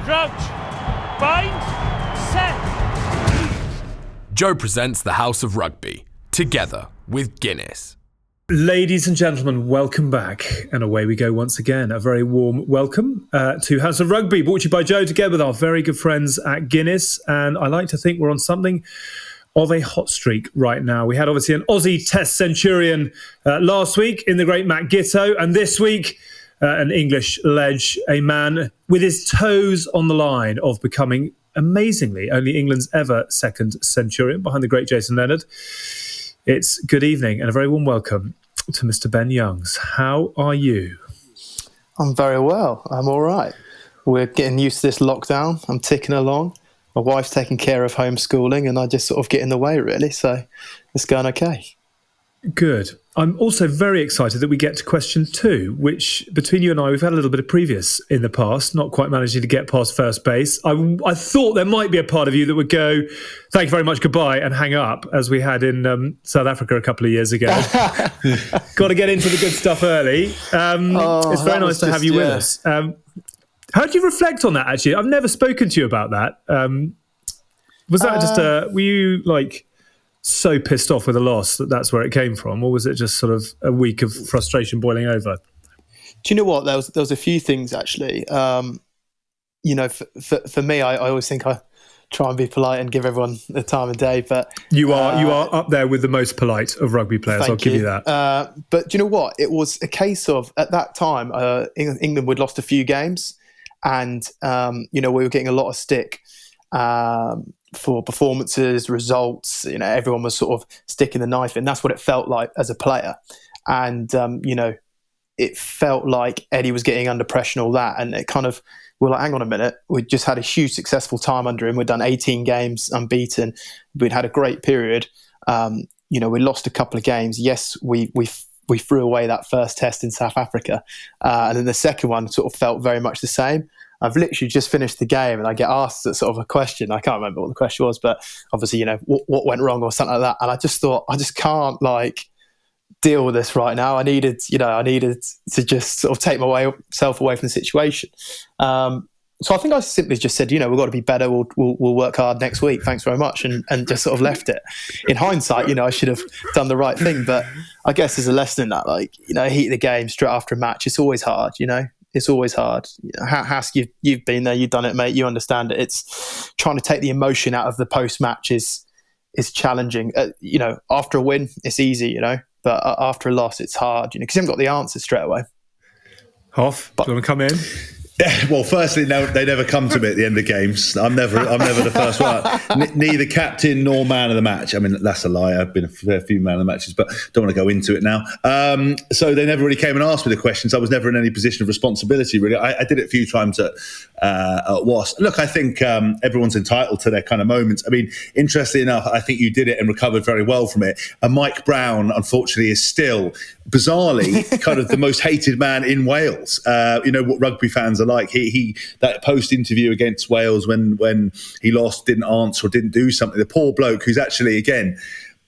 Crouch. Bind. Set. Joe presents the House of Rugby, together with Guinness. Ladies and gentlemen, welcome back. And away we go once again. A very warm welcome to House of Rugby, brought to you by Joe, together with our very good friends at Guinness. And I like to think we're on something of a hot streak right now. We had obviously an Aussie Test centurion last week in the great Matt Giteau. And this week, an English ledge, a man with his toes on the line of becoming, amazingly, only England's ever second centurion behind the great Jason Leonard. It's good evening and a very warm welcome to Mr. Ben Youngs. How are you? I'm very well. I'm all right. We're getting used to this lockdown. I'm ticking along. My wife's taking care of homeschooling and I just sort of get in the way, really. So it's going okay. Good. I'm also very excited that we get to question 2, which between you and I, we've had a little bit of previous in the past, not quite managing to get past first base. I thought there might be a part of you that would go, thank you very much, goodbye, and hang up, as we had in South Africa a couple of years ago. Got to get into the good stuff early. It's very nice to have you with us. How do you reflect on that, actually? I've never spoken to you about that. Was that just were you like so pissed off with a loss that's where it came from, or was it just sort of a week of frustration boiling over? Do you know what? There was a few things, actually. For me, I always think I try and be polite and give everyone the time of day, but you are up there with the most polite of rugby players. I'll give you that. But do you know what? It was a case of, at that time, England would lost a few games, and we were getting a lot of stick for performances, results. Everyone was sort of sticking the knife in. That's what it felt like as a player. And, it felt like Eddie was getting under pressure and all that. And it kind of, we're like, hang on a minute. We just had a huge successful time under him. We'd done 18 games unbeaten. We'd had a great period. We lost a couple of games. Yes, we threw away that first test in South Africa. And then the second one sort of felt very much the same. I've literally just finished the game and I get asked sort of a question. I can't remember what the question was, but obviously, what went wrong or something like that. And I just thought, I just can't deal with this right now. I needed to just sort of take myself away from the situation. So I think I simply just said, we've got to be better. We'll work hard next week. Thanks very much. And just sort of left it. In hindsight, I should have done the right thing, but I guess there's a lesson in that, heat the game straight after a match. It's always hard, It's always hard. Hask, you've been there, you've done it, mate. You understand it. It's trying to take the emotion out of the post-match is challenging. After a win, it's easy, but after a loss, it's hard, because you haven't got the answers straight away. Hoff, do you want to come in? Yeah, well, firstly, no, they never come to me at the end of games. I'm never the first one. Neither captain nor man of the match. I mean, that's a lie. I've been a fair few man of the matches, but don't want to go into it now. So they never really came and asked me the questions. I was never in any position of responsibility, really. I did it a few times at Wasp. Look, I think everyone's entitled to their kind of moments. I mean, interestingly enough, I think you did it and recovered very well from it. And Mike Brown, unfortunately, is still, bizarrely, kind of the most hated man in Wales. What rugby fans are like. He that post interview against Wales when he lost, didn't answer or didn't do something. The poor bloke who's actually, again,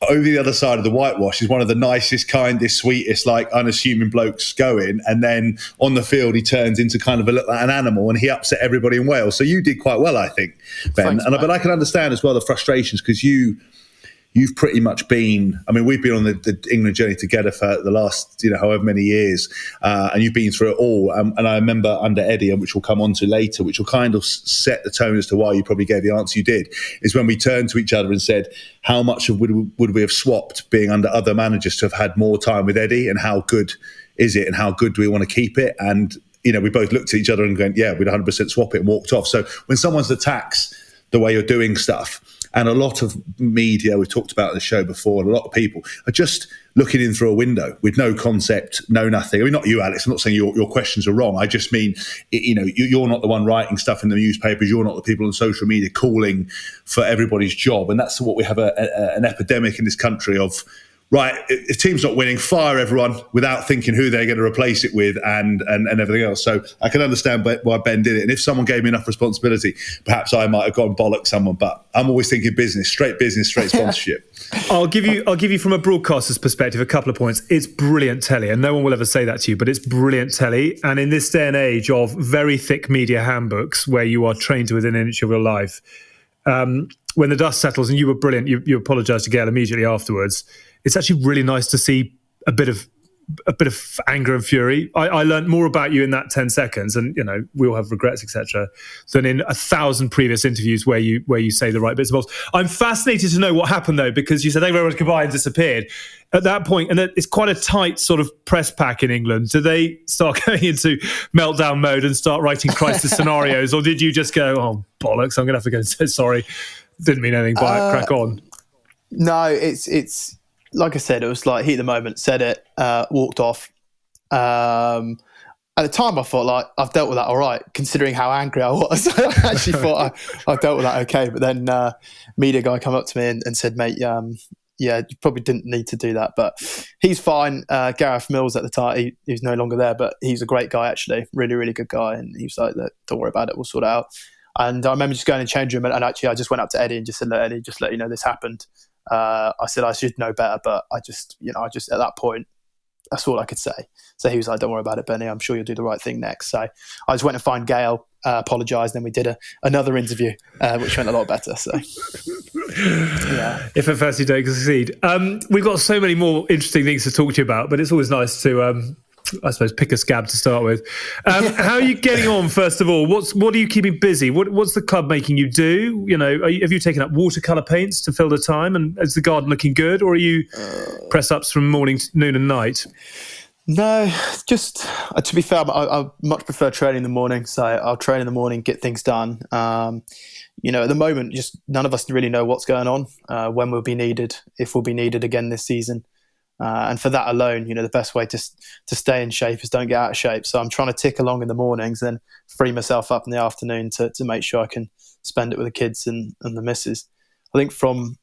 over the other side of the whitewash, is one of the nicest, kindest, sweetest, unassuming blokes going. And then on the field, he turns into kind of an animal, and he upset everybody in Wales. So you did quite well, I think, Ben. Thanks, but I can understand as well the frustrations, because you've pretty much been, I mean, we've been on the England journey together for the last, however many years, and you've been through it all. And I remember under Eddie, which we'll come on to later, which will kind of set the tone as to why you probably gave the answer you did, is when we turned to each other and said, how much would we have swapped being under other managers to have had more time with Eddie, and how good is it, and how good do we want to keep it? And, we both looked at each other and going, yeah, we'd 100% swap it, and walked off. So when someone's attacks the way you're doing stuff, and a lot of media, we've talked about the show before, and a lot of people are just looking in through a window with no concept, no nothing. I mean, not you, Alex. I'm not saying your questions are wrong. I just mean, you're not the one writing stuff in the newspapers. You're not the people on social media calling for everybody's job. And that's what we have an epidemic in this country of. right, if team's not winning, fire everyone without thinking who they're going to replace it with and everything else. So I can understand why Ben did it. And if someone gave me enough responsibility, perhaps I might have gone bollock someone. But I'm always thinking business, straight sponsorship. I'll give you from a broadcaster's perspective a couple of points. It's brilliant telly, and no one will ever say that to you, but it's brilliant telly. And in this day and age of very thick media handbooks where you are trained to within an inch of your life, when the dust settles, and you were brilliant, you apologised to Gail immediately afterwards. It's actually really nice to see a bit of anger and fury. I learned more about you in that 10 seconds, and we all have regrets, etc., than in 1,000 previous interviews where you say the right bits and bobs. I'm fascinated to know what happened though, because you said thank you very much, goodbye, and disappeared. At that point, and it's quite a tight sort of press pack in England. Do they start going into meltdown mode and start writing crisis scenarios, or did you just go, oh bollocks, I'm going to have to go and say sorry, didn't mean anything by it, crack on? No, it's like I said, it was like heat of the moment, said it, walked off. At the time, I thought, like, I've dealt with that all right, considering how angry I was. I actually thought I dealt with that okay. But then media guy come up to me and said, mate, you probably didn't need to do that. But he's fine. Gareth Mills at the time, he's no longer there, but he's a great guy, actually. Really, really good guy. And he was like, don't worry about it, we'll sort it out. And I remember just going and change room, and actually I just went up to Eddie and just said, look, Eddie, just let you know this happened. I said I should know better, but I just at that point, that's all I could say. So he was like, don't worry about it, Benny, I'm sure you'll do the right thing next. So I just went and find Gail, apologised, then we did another interview, which went a lot better. So yeah. If at first you don't succeed. We've got so many more interesting things to talk to you about, but it's always nice to I suppose pick a scab to start with. How are you getting on, first of all? What are you keeping busy? What's the club making you do? Have you taken up watercolour paints to fill the time? And is the garden looking good? Or are you press-ups from morning, noon and night? No, just to be fair, I much prefer training in the morning. So I'll train in the morning, get things done. At the moment, just none of us really know what's going on, when we'll be needed, if we'll be needed again this season. And for that alone, the best way to stay in shape is don't get out of shape. So I'm trying to tick along in the mornings and free myself up in the afternoon to make sure I can spend it with the kids and the missus. I think from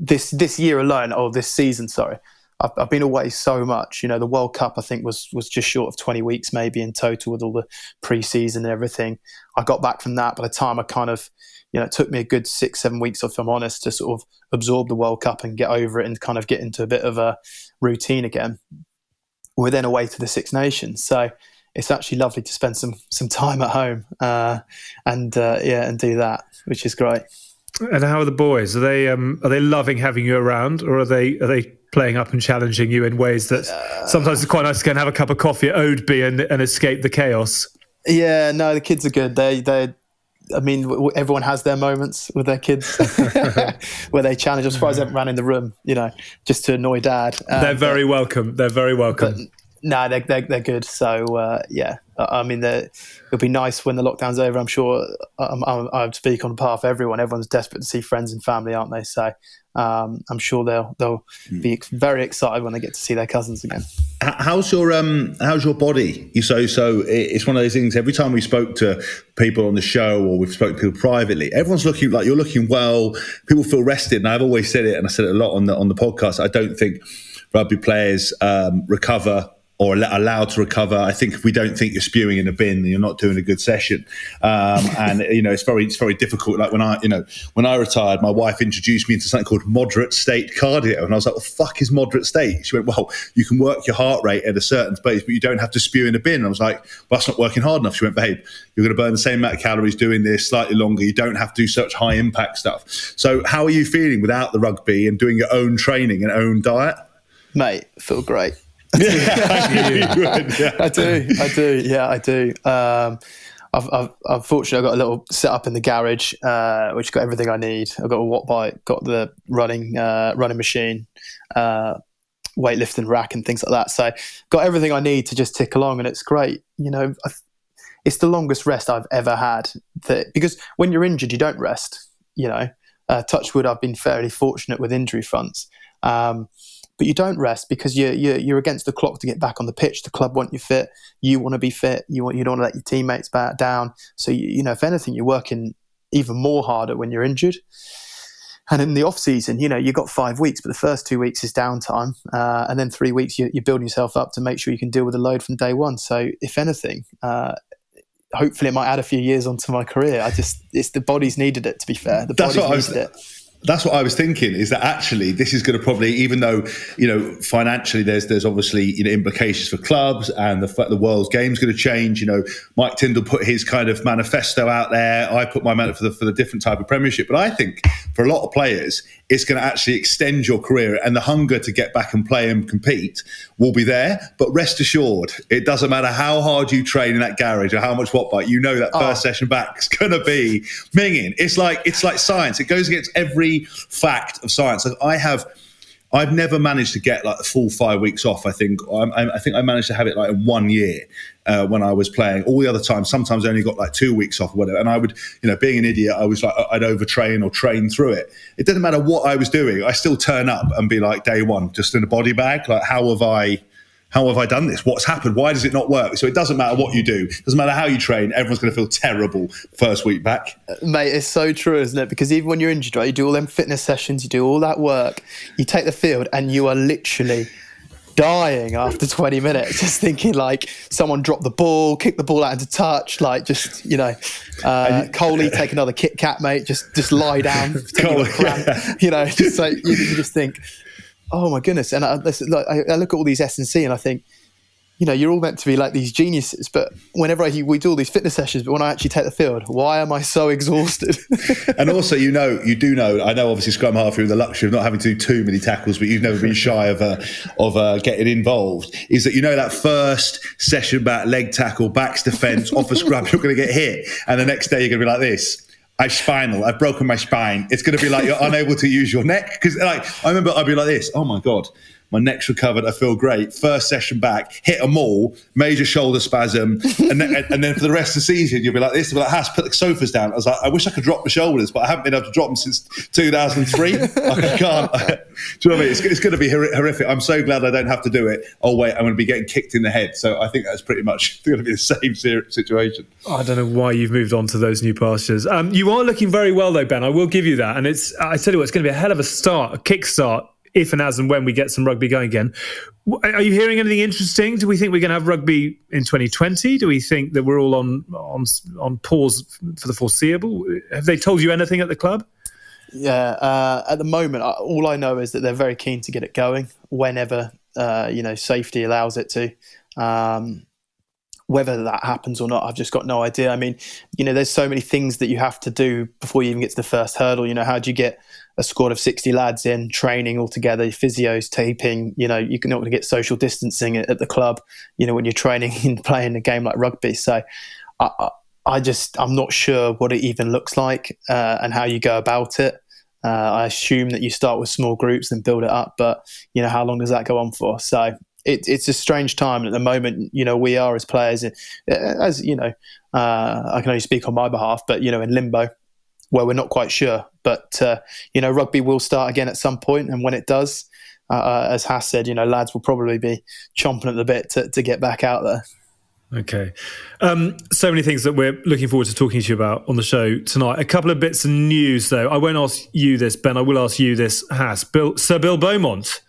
this year alone, this season, sorry, I've been away so much. The World Cup, I think, was just short of 20 weeks maybe in total with all the pre-season and everything. I got back from that. By the time I kind of, it took me a good 6-7 weeks, if I'm honest, to sort of absorb the World Cup and get over it and kind of get into a bit of a routine again. We're then away to the Six Nations. So it's actually lovely to spend some time at home and do that, which is great. And how are the boys? Are they loving having you around, or are they playing up and challenging you in ways that sometimes it's quite nice to go and have a cup of coffee at Rugby and escape the chaos? Yeah, no, the kids are good. Everyone has their moments with their kids where they challenge. I'm surprised they haven't ran in the room, just to annoy Dad. They're very welcome. They're very welcome. No, they're good. So it'll be nice when the lockdown's over. I'm sure I speak on behalf of everyone. Everyone's desperate to see friends and family, aren't they? So I'm sure they'll be very excited when they get to see their cousins again. How's your body? So it's one of those things. Every time we spoke to people on the show or we've spoken to people privately, everyone's looking like you're looking well. People feel rested, and I've always said it, and I said it a lot on the podcast. I don't think rugby players recover or allowed to recover. I think if we don't think you're spewing in a bin, then you're not doing a good session. And it's very difficult. Like when I retired, my wife introduced me into something called moderate state cardio, and I was like, "What the fuck is moderate state?" She went, "Well, you can work your heart rate at a certain space, but you don't have to spew in a bin." And I was like, "Well, that's not working hard enough." She went, "Babe, you're going to burn the same amount of calories doing this slightly longer. You don't have to do such high impact stuff." So, how are you feeling without the rugby and doing your own training and own diet? Mate, I feel great. I do. Yeah, I do. I've fortunately got a little setup in the garage, which got everything I need. I've got a watt bike, got the running machine, weightlifting rack, and things like that. So got everything I need to just tick along, and it's great. It's the longest rest I've ever had. Because when you're injured, you don't rest. Touch wood, I've been fairly fortunate with injury fronts. But you don't rest because you're against the clock to get back on the pitch. The club want you fit. You want to be fit. You don't want to let your teammates back down. So if anything, you're working even more harder when you're injured. And in the off season, you've got 5 weeks, but the first 2 weeks is downtime, and then 3 weeks you're building yourself up to make sure you can deal with the load from day one. So, if anything, hopefully it might add a few years onto my career. It's the body's needed it. To be fair, That's what I was thinking, is that actually this is going to probably, even though, financially there's obviously, implications for clubs, and the fact the world's game's going to change. Mike Tyndall put his kind of manifesto out there. I put my manifesto for the different type of Premiership. But I think for a lot of players, it's going to actually extend your career, and the hunger to get back and play and compete will be there. But rest assured, it doesn't matter how hard you train in that garage or how much watt bike, that first session back is going to be minging. It's like science. It goes against every fact of science. Like I've never managed to get like the full 5 weeks off. I think I managed to have it like in 1 year when I was playing. All the other times, sometimes I only got like 2 weeks off or whatever. And I would, being an idiot, I was like, I'd overtrain or train through it. It didn't matter what I was doing. I still turn up and be like, day one, just in a body bag. Like, how have I done this? What's happened? Why does it not work? So it doesn't matter what you do. It doesn't matter how you train. Everyone's going to feel terrible first week back. Mate, it's so true, isn't it? Because even when you're injured, right, you do all them fitness sessions, you do all that work, you take the field and you are literally dying after 20 minutes, just thinking like someone dropped the ball, kicked the ball out into touch, like just, Coley, take another Kit Kat, mate, just lie down, take a cramp, just like you just think, oh my goodness. And I look at all these S&C and I think, you're all meant to be like these geniuses, but whenever we do all these fitness sessions, but when I actually take the field, why am I so exhausted? And also, I know obviously scrum-half, you have the luxury of not having to do too many tackles, but you've never been shy of getting involved, is that that first session back, leg tackle, backs defence, off a scrum, you're going to get hit. And the next day you're going to be like this. I've broken my spine. It's going to be like you're unable to use your neck. Because I remember I'd be like this, oh my God, my neck's recovered, I feel great. First session back, hit a maul, major shoulder spasm. And then for the rest of the season, you'll be like this, like, Hask, put the sofas down. I was like, I wish I could drop my shoulders, but I haven't been able to drop them since 2003. I can't. Do you know what I mean? It's going to be horrific. I'm so glad I don't have to do it. Oh, wait, I'm going to be getting kicked in the head. So I think that's pretty much going to be the same situation. I don't know why you've moved on to those new pastures. You are looking very well, though, Ben. I will give you that. And I tell you what, it's going to be a hell of a start, a kickstart, if and as and when we get some rugby going again. Are you hearing anything interesting? Do we think we're going to have rugby in 2020? Do we think that we're all on pause for the foreseeable? Have they told you anything at the club? Yeah, at the moment, all I know is that they're very keen to get it going whenever safety allows it to. Whether that happens or not, I've just got no idea. I mean, there's so many things that you have to do before you even get to the first hurdle. How do you get a squad of 60 lads in, training all together, physios, taping? You're not going to get social distancing at the club, when you're training and playing a game like rugby. So I'm not sure what it even looks like and how you go about it. I assume that you start with small groups and build it up, but how long does that go on for? So it's a strange time. And at the moment, we are as players, as I can only speak on my behalf, but in limbo, where we're not quite sure. But rugby will start again at some point, and when it does, as Hask said, lads will probably be chomping at the bit to get back out there. Okay. So many things that we're looking forward to talking to you about on the show tonight. A couple of bits of news, though. I won't ask you this, Ben. I will ask you this, Hask. Sir Bill Beaumont,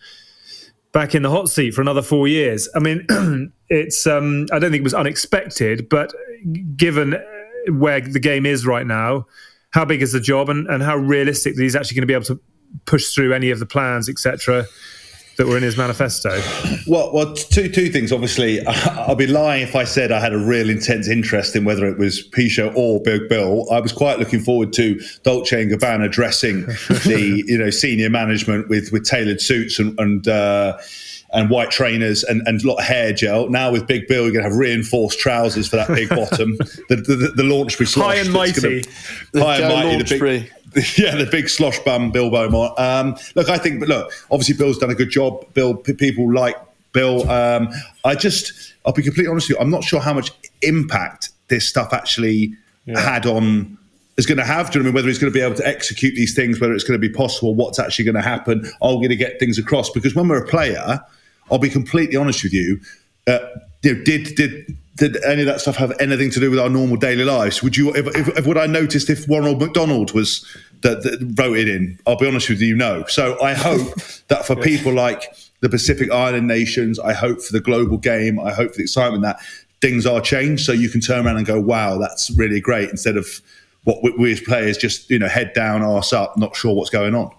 back in the hot seat for another 4 years. I mean, it's I don't think it was unexpected, but given where the game is right now, how big is the job, and how realistic that he's actually going to be able to push through any of the plans, etc., that were in his manifesto? Well, two things. Obviously, I'd be lying if I said I had a real intense interest in whether it was Midshow or Big Bill. I was quite looking forward to Dolce & Gabbana dressing the senior management with tailored suits and white trainers and a lot of hair gel. Now with Big Bill, you're going to have reinforced trousers for that big bottom. The launch be sloshed. High and mighty. The big slosh bum, Bill Beaumont. Obviously Bill's done a good job. People like Bill. I'll be completely honest with you, I'm not sure how much impact this stuff actually is going to have. Do you know what I mean? Whether he's going to be able to execute these things, whether it's going to be possible, what's actually going to happen, are we going to get things across? Because when we're a player, I'll be completely honest with you, did any of that stuff have anything to do with our normal daily lives? Would I noticed if Ronald McDonald was that voted in. I'll be honest with you, no. So I hope that for people like the Pacific Island nations, I hope for the global game, I hope for the excitement that things are changed, so you can turn around and go, wow, that's really great, instead of what we as players just, head down, arse up, not sure what's going on.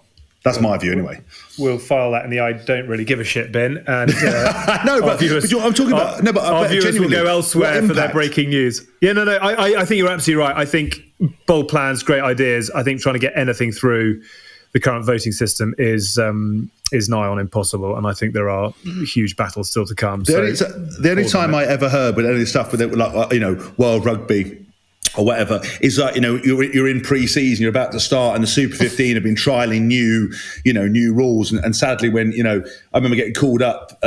That's my view, anyway. We'll file that in the I don't really give a shit bin. And no, but I'm talking about. No, but our viewers will go elsewhere for their breaking news. Yeah, no. I think you're absolutely right. I think bold plans, great ideas. I think trying to get anything through the current voting system is nigh on impossible, and I think there are huge battles still to come. The only time I ever heard with any of the stuff with it, like World Rugby or whatever, is like you're in pre-season, you're about to start, and the Super 15 have been trialing new rules, and sadly, when I remember getting called up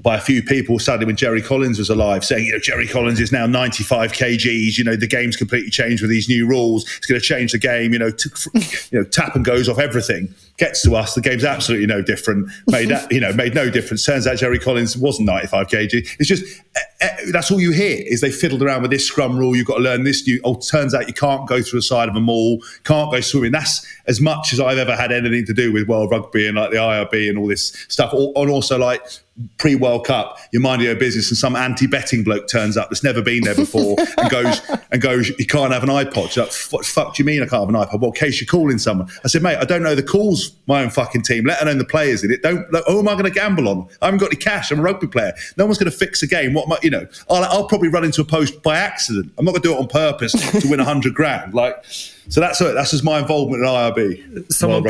by a few people, sadly, when Jerry Collins was alive, saying, Jerry Collins is now 95 kgs, the game's completely changed with these new rules, it's going to change the game, tap and goes off everything. Gets to us, the game's absolutely no different, made no difference. Turns out Jerry Collins wasn't 95 kg. It's just, that's all you hear, is they fiddled around with this scrum rule, you've got to learn this new, turns out you can't go through the side of a mall, can't go swimming. That's as much as I've ever had anything to do with World Rugby and like the IRB and all this stuff. And also like pre-World Cup, you're minding your own business and some anti-betting bloke turns up that's never been there before and goes, you can't have an iPod. Like, what the fuck do you mean I can't have an iPod? Well, in case you're calling someone. I said, mate, I don't know the calls my own fucking team, let alone the players in it. Who am I going to gamble on? I haven't got any cash. I'm a rugby player. No one's going to fix a game. What am I, I'll probably run into a post by accident. I'm not going to do it on purpose to win 100 grand. So that's it. That's just my involvement in IRB. Someone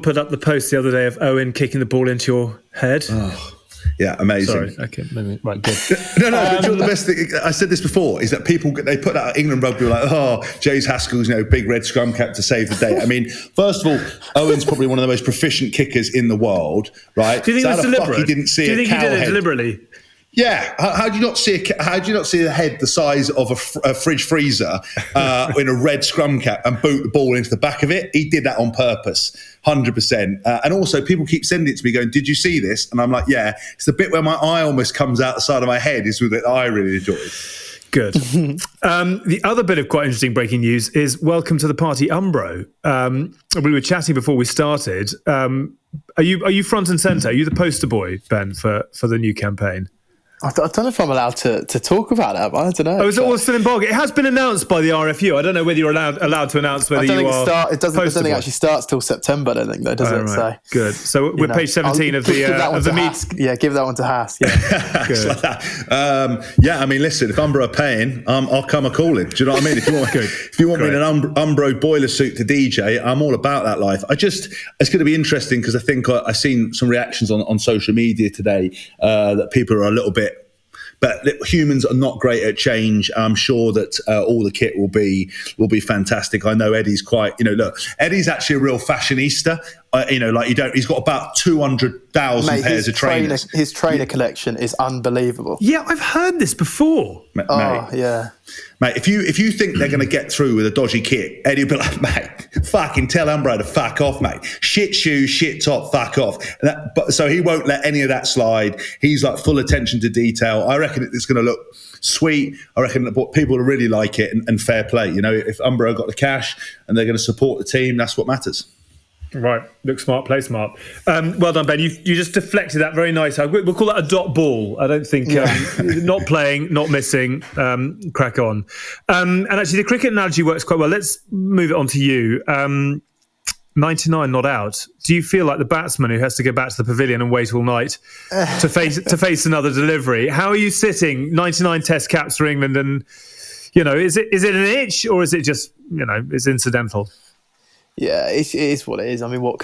put up the post the other day of Owen kicking the ball into your head. Oh. Yeah, amazing. Sorry, okay, maybe, right, good. No, but the best thing, I said this before, is that they put out England rugby like, James Haskell's, big red scrum cap to save the day. I mean, first of all, Owen's probably one of the most proficient kickers in the world, right? Do you think it was deliberate? He didn't see Do you think he did it deliberately? Yeah, how do you not see a head the size of a fridge freezer in a red scrum cap and boot the ball into the back of it? He did that on purpose, 100%. And also, people keep sending it to me going, "Did you see this?" And I'm like, "Yeah." It's the bit where my eye almost comes out the side of my head is with it. I really enjoyed. Good. The other bit of quite interesting breaking news is welcome to the party, Umbro. We were chatting before we started. Are you front and centre? Are you the poster boy, Ben, for the new campaign? I don't know if I'm allowed to talk about it. I don't know. Oh, is it all still in bog? It has been announced by the RFU. I don't know whether you're allowed to announce whether you are. It doesn't actually starts till September. I don't think, though, does it? Right. So good. So we're page 17 of the Hask. Yeah, give that one to Hask. Yeah, good. I mean, listen, if Umbro are paying, I'll come a calling. Do you know what I mean? If you want me in an Umbro boiler suit to DJ, I'm all about that life. It's going to be interesting because I think I've seen some reactions on social media today that people are a little bit. But humans are not great at change. I'm sure that all the kit will be fantastic. I know Eddie's quite, look, Eddie's actually a real fashionista. He's got about 200,000 pairs of trainers. His trainer collection is unbelievable. Yeah, I've heard this before. Yeah. Mate, if you think they're going to get through with a dodgy kit, Eddie will be like, mate, fucking tell Umbro to fuck off, mate. Shit shoes, shit top, fuck off. So he won't let any of that slide. He's like full attention to detail. I reckon it's going to look sweet. I reckon that people will really like it and fair play. If Umbro got the cash and they're going to support the team, that's what matters. Right, look smart, play smart. Well done, Ben. You just deflected that very nice. We'll call that a dot ball. I don't think not playing, not missing. Crack on. And actually, the cricket analogy works quite well. Let's move it on to you. 99 not out. Do you feel like the batsman who has to go back to the pavilion and wait all night to face another delivery? How are you sitting? 99 Test caps for England, and is it an itch or is it just it's incidental? Yeah, it is what it is. I mean, what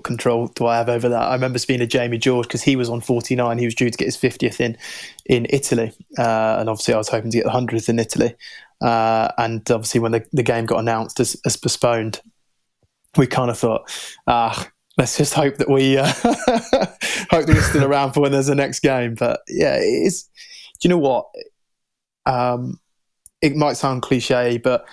control do I have over that? I remember speaking to Jamie George because he was on 49. He was due to get his 50th in Italy, and obviously I was hoping to get the 100th in Italy. And obviously, when the game got announced as postponed, we kind of thought, let's just hope that we're still around for when there's the next game. But yeah, it is. Do you know what? It might sound cliche, but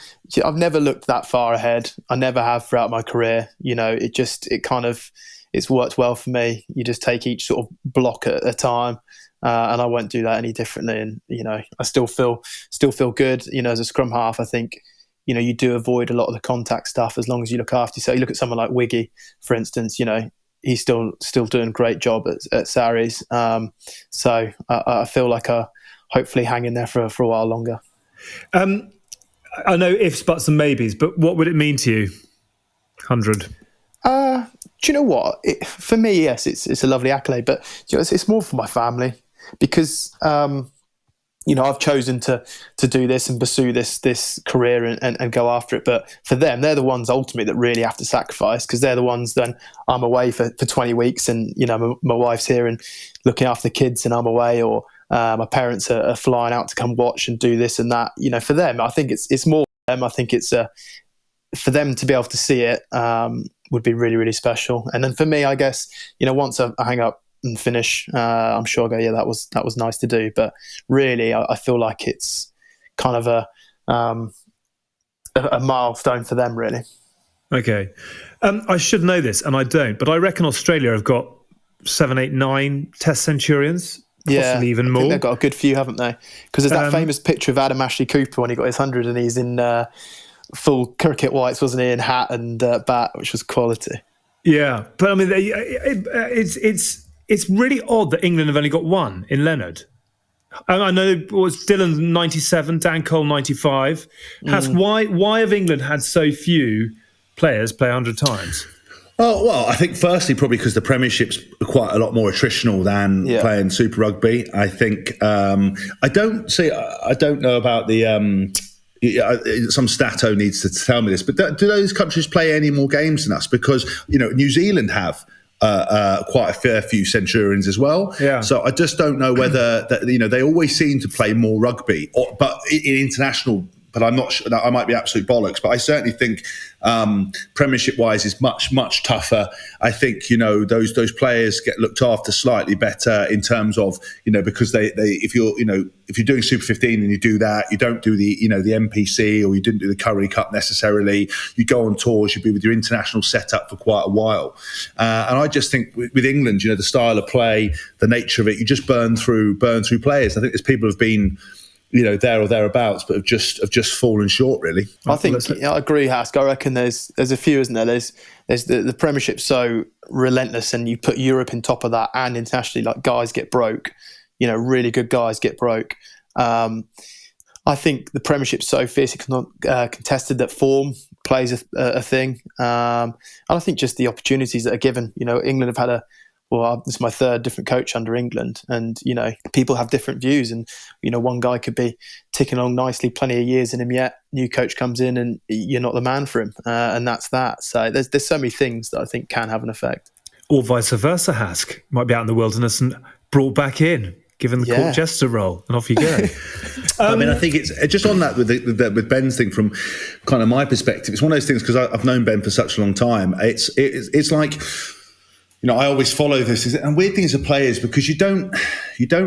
I've never looked that far ahead. I never have throughout my career. It's worked well for me. You just take each sort of block at a time, and I won't do that any differently. And I still feel good. As a scrum half, I think you do avoid a lot of the contact stuff as long as you look after yourself. You look at someone like Wiggy, for instance, he's still doing a great job at Sarries. So I feel like hopefully hang in there for a while longer. I know ifs, buts and maybes, but what would it mean to you? 100. Do you know what? For me, yes, it's a lovely accolade, but it's more for my family because I've chosen to do this and pursue this career and go after it. But for them, they're the ones ultimately that really have to sacrifice because they're the ones then I'm away for 20 weeks and my wife's here and looking after the kids and I'm away, or my parents are flying out to come watch and do this and that. For them, I think it's more for them. I think it's for them to be able to see it would be really, really special. And then for me, I guess, once I hang up and finish, I'm sure I'll go, yeah, that was nice to do. But really, I feel like it's kind of a milestone for them, really. Okay. I should know this, and I don't, but I reckon Australia have got 7, 8, 9 Test centurions, possibly even more. I think they've got a good few, haven't they? Because there's that famous picture of Adam Ashley Cooper when he got his 100 and he's in full cricket whites, wasn't he, in hat and bat, which was quality. Yeah, but I mean, it's really odd that England have only got one in Leonard. I know it was Dylan 97, Dan Cole 95. Hask, why have England had so few players play 100 times? Oh, well, I think firstly, probably because the Premiership's quite a lot more attritional than playing Super Rugby. I think, I don't know about the, some stato needs to tell me this, but do those countries play any more games than us? Because, New Zealand have quite a fair few centurions as well. Yeah. So I just don't know whether they always seem to play more rugby, but in international. But I'm not sure. I might be absolute bollocks, but I certainly think Premiership-wise is much, much tougher. I think those players get looked after slightly better in terms of because they if you're doing Super 15 and you do that, you don't do the the NPC or you didn't do the Curry Cup necessarily. You go on tours, you'd be with your international setup for quite a while. And I just think with England, the style of play, the nature of it, you just burn through players. I think there's people who've been there or thereabouts, but have just fallen short, really. I think I agree, Hask. I reckon there's a few, isn't there? There's the Premiership's so relentless, and you put Europe in top of that, and internationally, like guys get broke. Really good guys get broke. I think the Premiership's so fiercely contested that form plays a thing. And I think just the opportunities that are given. England have had this is my third different coach under England, and people have different views, and one guy could be ticking along nicely, plenty of years in him yet. New coach comes in, and you're not the man for him, and that's that. So there's so many things that I think can have an effect. Or vice versa, Hask might be out in the wilderness and brought back in, given the court jester role, and off you go. I think it's just on that with Ben's thing from kind of my perspective. It's one of those things because I've known Ben for such a long time. It's like. I always follow this. And weird thing as a player is because you don't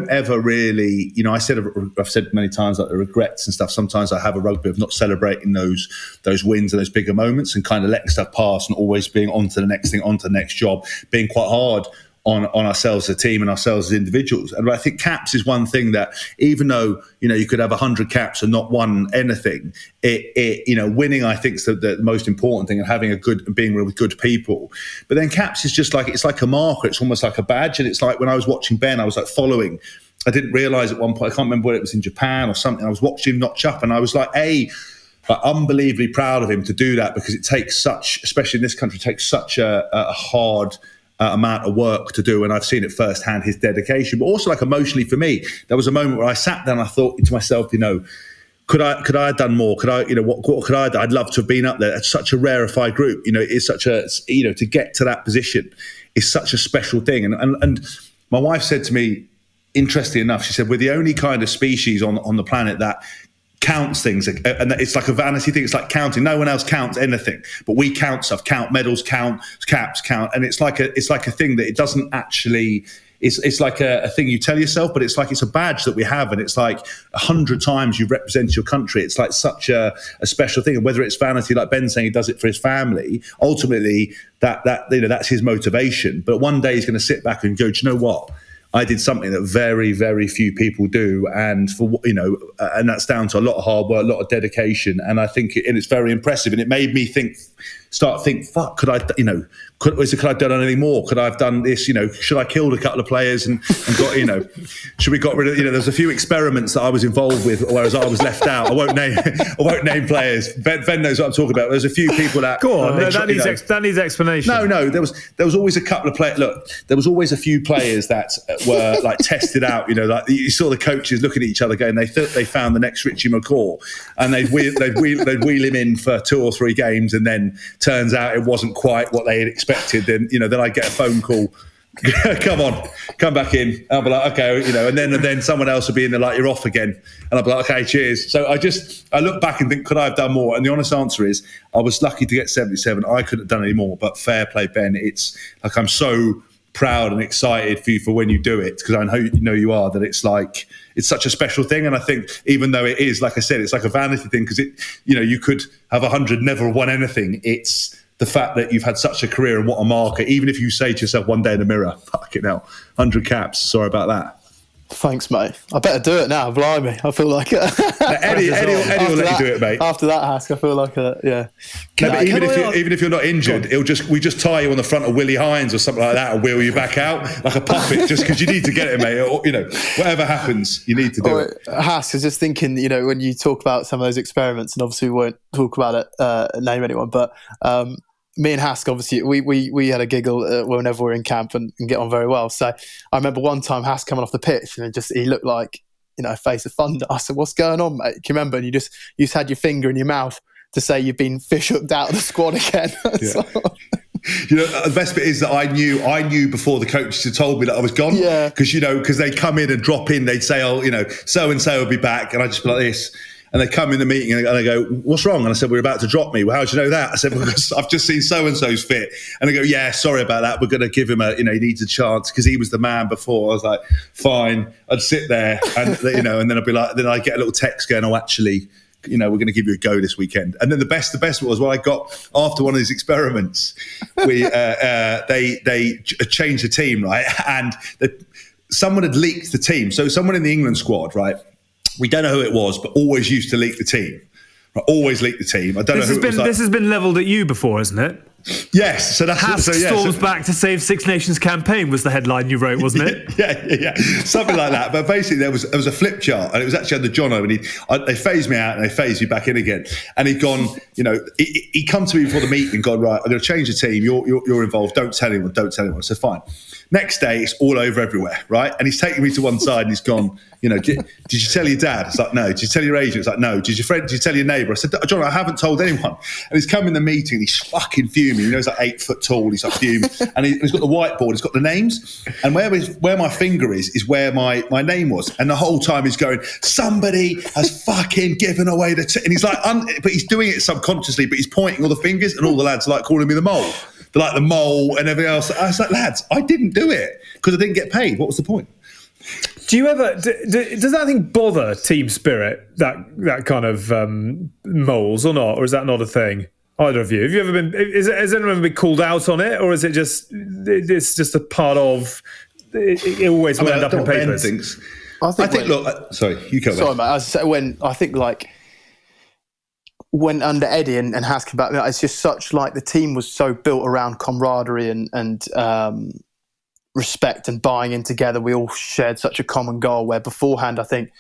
ever really, I've said many times like the regrets and stuff. Sometimes I have a rugby of not celebrating those wins and those bigger moments and kind of letting stuff pass and always being on to the next thing, on to the next job, being quite hard on ourselves as a team and ourselves as individuals. And I think caps is one thing that even though, you could have 100 caps and not won anything, winning, I think is the most important thing, and having being with good people. But then caps is just it's like a marker. It's almost like a badge. And it's like when I was watching Ben, I was following. I didn't realize at one point, I can't remember whether it was in Japan or something. I was watching him notch up and I was unbelievably proud of him to do that, because it takes especially in this country, takes such a hard amount of work to do, and I've seen it firsthand, his dedication. But also, emotionally for me, there was a moment where I sat down and I thought to myself, could I have done more? Could I, what could I have done? I'd love to have been up there. It's such a rarefied group. It's such a, to get to that position is such a special thing. And my wife said to me, interestingly enough, she said, we're the only kind of species on the planet that counts things, and it's like a vanity thing. It's like counting. No one else counts anything, but we count stuff. Count medals, count caps, count, and it's like a thing that it doesn't actually. It's like a thing you tell yourself, but it's a badge that we have, and it's 100 times you represent your country. It's such a special thing, and whether it's vanity, like Ben saying he does it for his family, ultimately that's his motivation. But one day he's going to sit back and go, do you know what? I did something that very, very few people do, and and that's down to a lot of hard work, a lot of dedication, and I think it's very impressive. And it made me start think, fuck, could I have done anything more? Could I have done this? Should I killed a couple of players and got, should we got rid of, there's a few experiments that I was involved with, whereas I was left out. I won't name players. Ben knows what I'm talking about. There's a few people that go on. That needs explanation. No, there was always a couple of players. Look, there was always a few players that were like tested out. Like you saw the coaches looking at each other, going, they thought they found the next Richie McCaw, and they'd wheel him in for 2 or 3 games, and then turns out it wasn't quite what they had expected. Then then I get a phone call. come back in. I'll be like, okay, and then someone else will be in there like, you're off again, and I'll be like, okay, cheers. So I look back and think, could I have done more? And the honest answer is, I was lucky to get 77. I couldn't have done any more, but fair play, Ben. It's like, I'm so proud and excited for you for when you do it, because I know you are, that it's like, it's such a special thing. And I think even though it is, like I said, it's like a vanity thing, because you could have 100, never won anything. It's the fact that you've had such a career, and what a marker. Even if you say to yourself one day in the mirror, fucking hell, 100 caps, sorry about that. Thanks, mate. I better do it now. Blimey, I feel like Eddie will let you do it, mate. After that, Hask, I feel like yeah. No, even if you're not injured, we just tie you on the front of Willie Hines or something like that, and wheel you back out like a puppet, just because you need to get it, mate. Or, whatever happens, you need to do it. Hask, I was just thinking, when you talk about some of those experiments, and obviously we won't talk about it, name anyone, but me and Hask, obviously, we had a giggle whenever we're in camp and get on very well. So I remember one time Hask coming off the pitch, and he looked like, a face of thunder. I said, what's going on, mate? Can you remember? And you just had your finger in your mouth to say you've been fish hooked out of the squad again. Yeah. The best bit is that I knew before the coaches had told me that I was gone. Yeah. Because they come in and drop in, they'd say, oh, so-and-so will be back. And I'd just be like this. And they come in the meeting and they go, what's wrong? And I said, we're about to drop me. Well, how'd you know that? I said, because I've just seen so-and-so's fit. And they go, yeah, sorry about that. We're going to give him he needs a chance because he was the man before. I was like, fine. I'd sit there and, and then I'd be like, then I get a little text going, oh, actually, we're going to give you a go this weekend. And then the best was when I got, after one of these experiments, they changed the team, right? And someone had leaked the team. So someone in the England squad, right? We don't know who it was, but always used to leak the team. Right? Always leak the team. I don't know who it was. This has been levelled at you before, isn't it? Yes. So that's Hask storms back to save Six Nations campaign was the headline you wrote, wasn't it? Yeah. Something like that. But basically, there was a flip chart, and it was actually under Jono, and they phased me out and they phased me back in again. And he'd gone, he come to me before the meeting and gone, right, I'm going to change the team. You're involved. Don't tell anyone. So fine. Next day, it's all over everywhere, right? And he's taking me to one side and he's gone, did you tell your dad? It's like, no. Did you tell your agent? It's like, no. Did you tell your neighbour? I said, John, I haven't told anyone. And he's come in the meeting and he's fucking fuming. He's like 8 foot tall. He's like fuming. And he's got the whiteboard. He's got the names. And where my finger is where my name was. And the whole time he's going, somebody has fucking given away the... And he's like, but he's doing it subconsciously, but he's pointing all the fingers and all the lads are like calling me the mole. They're like the mole and everything else. I was like, lads, I didn't do it because I didn't get paid. What was the point? Do you ever? Does that thing bother team spirit? That kind of moles or not, or is that not a thing? Either of you? Have you ever been? Has anyone ever been called out on it, or is it just? It's just a part of. It always will end up in papers. I think. Look, sorry, you go. Sorry, mate. I say when under Eddie and Hask about that, it's just such like the team was so built around camaraderie and respect and buying in together. We all shared such a common goal where beforehand, I think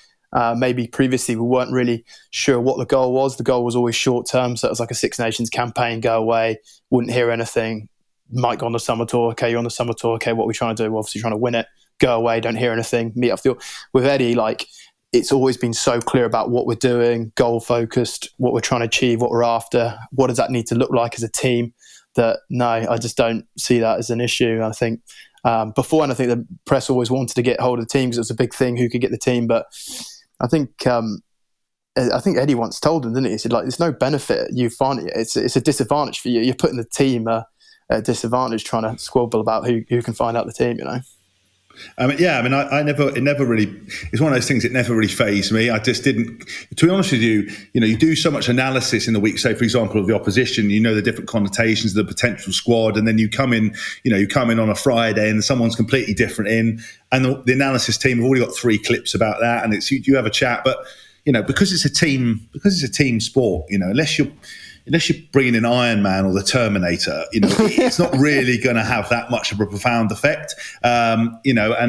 maybe previously we weren't really sure what the goal was. The goal was always short term. So it was like a Six Nations campaign, go away, wouldn't hear anything. Might go on the summer tour. Okay, you're on the summer tour. Okay, what are we trying to do? We're obviously trying to win it. Go away, don't hear anything. Meet up. With Eddie, like, it's always been so clear about what we're doing, goal-focused, what we're trying to achieve, what we're after. What does that need to look like as a team? That, no, I just don't see that as an issue. I think beforehand, I think the press always wanted to get hold of the team because it was a big thing, who could get the team. But I think Eddie once told them, didn't he? He said, like, there's no benefit. You find it's a disadvantage for you. You're putting the team at a disadvantage trying to squabble about who can find out the team, I never really, it's one of those things that never really fazed me. I just didn't, to be honest with you, you do so much analysis in the week, say, for example, of the opposition, the different connotations of the potential squad, and then you come in on a Friday and someone's completely different and the analysis team have already got 3 clips about that, and you have a chat, but, because it's a team sport, unless you're bringing in Iron Man or the Terminator, it's not really going to have that much of a profound effect. And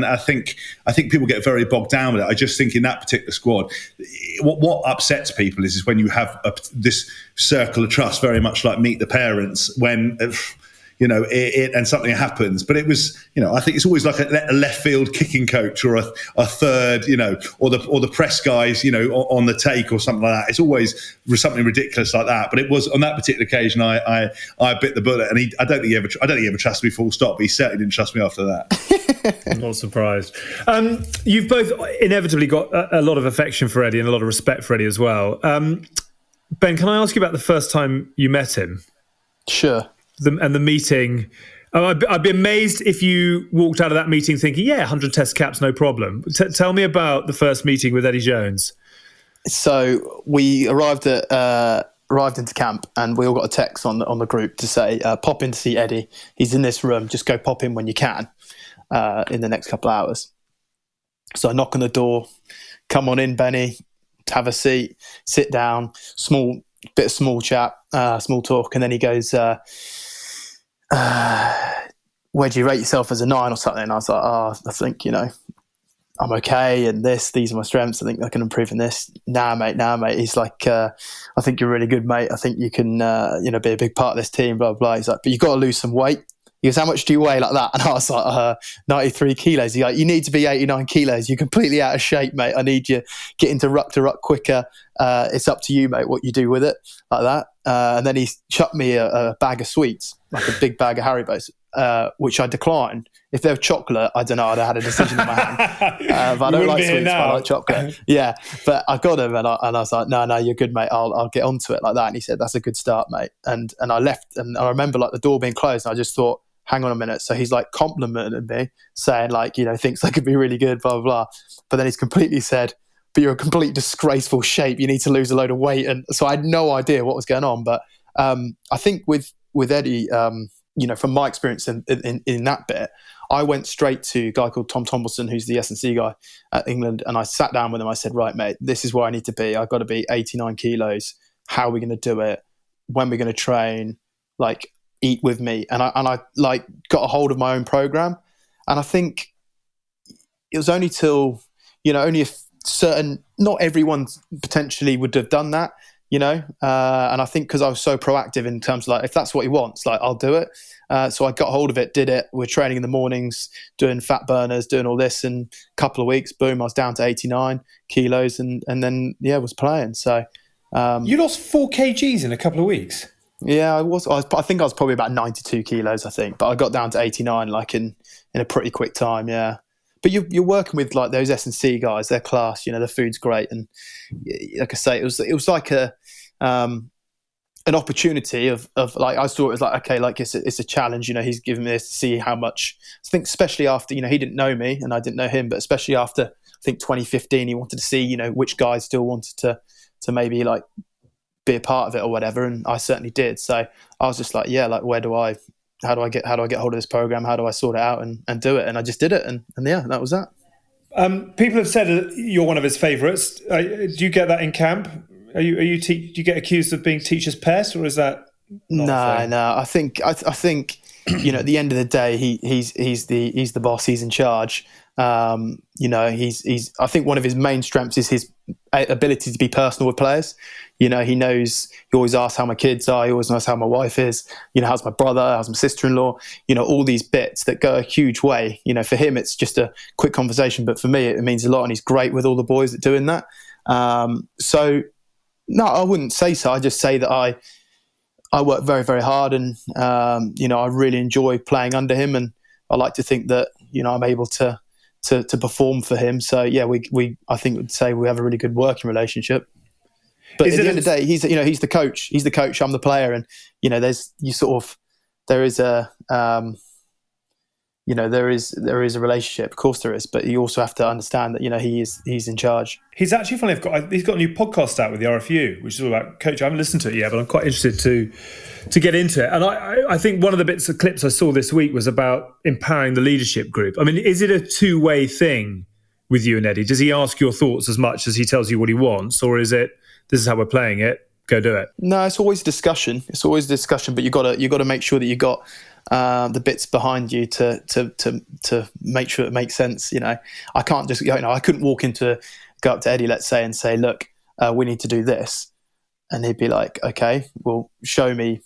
I think people get very bogged down with it. I just think in that particular squad, what upsets people is when you have this circle of trust, very much like Meet the Parents, when and something happens. But it was, I think it's always like a left field kicking coach or a third, or the press guys, on the take or something like that. It's always something ridiculous like that. But it was on that particular occasion, I bit the bullet, and I don't think he ever trusted me full stop. But he certainly didn't trust me after that. I'm not surprised. You've both inevitably got a lot of affection for Eddie and a lot of respect for Eddie as well. Ben, can I ask you about the first time you met him? Sure. And the meeting. I'd be amazed if you walked out of that meeting thinking, 100 test caps, no problem. Tell me about the first meeting with Eddie Jones. So we arrived into camp, and we all got a text on the group to say, pop in to see Eddie. He's in this room. Just go pop in when you can in the next couple of hours. So I knock on the door. Come on in, Benny. Have a seat. Sit down. Small chat, small talk, and then he goes, where do you rate yourself as a 9 or something? And I was like, I think, I'm okay, and these are my strengths. I think I can improve in this. Nah, mate. He's like, I think you're really good, mate. I think you can, be a big part of this team, blah, blah. He's like, but you've got to lose some weight. He goes, how much do you weigh like that? And I was like, 93 kilos. He's like, you need to be 89 kilos. You're completely out of shape, mate. I need you get into ruck to ruck quicker. It's up to you, mate, what you do with it, like that. And then he chucked me a bag of sweets, like a big bag of Haribo's, which I declined. If they were chocolate, I don't know, I'd have had a decision in my hand. But I don't like sweets, but I like chocolate. Yeah, but I got him, and I was like, no, you're good, mate. I'll get onto it like that. And he said, that's a good start, mate. And I left, and I remember like the door being closed, and I just thought, hang on a minute. So he's like complimented me, saying like, thinks I could be really good, blah, blah, blah. But then he's completely said, but you're a complete disgraceful shape. You need to lose a load of weight. And so I had no idea what was going on. But I think with Eddie, from my experience in that bit, I went straight to a guy called Tom Tomlinson, who's the S&C guy at England. And I sat down with him. I said, right, mate, this is where I need to be. I've got to be 89 kilos. How are we going to do it? When are we going to train? Like, eat with me. And I like got a hold of my own program. And I think it was only till, only if certain, not everyone potentially would have done that, and I think because I was so proactive in terms of like, if that's what he wants, like, I'll do it. So I got hold of it, did it. We're training in the mornings, doing fat burners, doing all this. In a couple of weeks, boom, I was down to 89 kilos and then, was playing. So you lost 4 kgs in a couple of weeks. Yeah, I think I was probably about 92 kilos, I think. But I got down to 89 like in a pretty quick time, yeah. But you're working with like those S&C guys, they're class, the food's great. And like I say, it was like an opportunity of like, I saw it as like, okay, like it's a challenge, he's giving me this to see how much. I think especially after, he didn't know me and I didn't know him, but especially after, I think 2015, he wanted to see, which guys still wanted to maybe like be a part of it or whatever, and I certainly did. So I was just like, how do I get hold of this program? How do I sort it out and do it? And I just did it, and that was that. People have said you're one of his favourites. Do you get that in camp? Do you get accused of being teacher's pet, or is that? No. I think at the end of the day, he's the boss. He's in charge. He's I think one of his main strengths is his ability to be personal with players. He knows, he always asks how my kids are, he always knows how my wife is, how's my brother, how's my sister-in-law, all these bits that go a huge way. For him it's just a quick conversation, but for me it means a lot, and he's great with all the boys that doing that. So no, I wouldn't say so. I just say that I work very, very hard, and I really enjoy playing under him, and I like to think that I'm able to perform for him. So yeah, I think would say we have a really good working relationship. But at the end of the day, he's the coach. He's the coach. I'm the player, and there is a there is a relationship. Of course there is, but you also have to understand that he's in charge. He's actually funny. He's got a new podcast out with the RFU, which is all about coach. I haven't listened to it yet, but I'm quite interested to get into it. And I think one of the bits of clips I saw this week was about empowering the leadership group. I mean, is it a two-way thing with you and Eddie? Does he ask your thoughts as much as he tells you what he wants, or is it, this is how we're playing it, go do it? No, it's always discussion. But you got to make sure that you got the bits behind you to make sure it makes sense. I can't just I couldn't go up to Eddie, let's say, and say, look, we need to do this, and he'd be like, okay, well, show me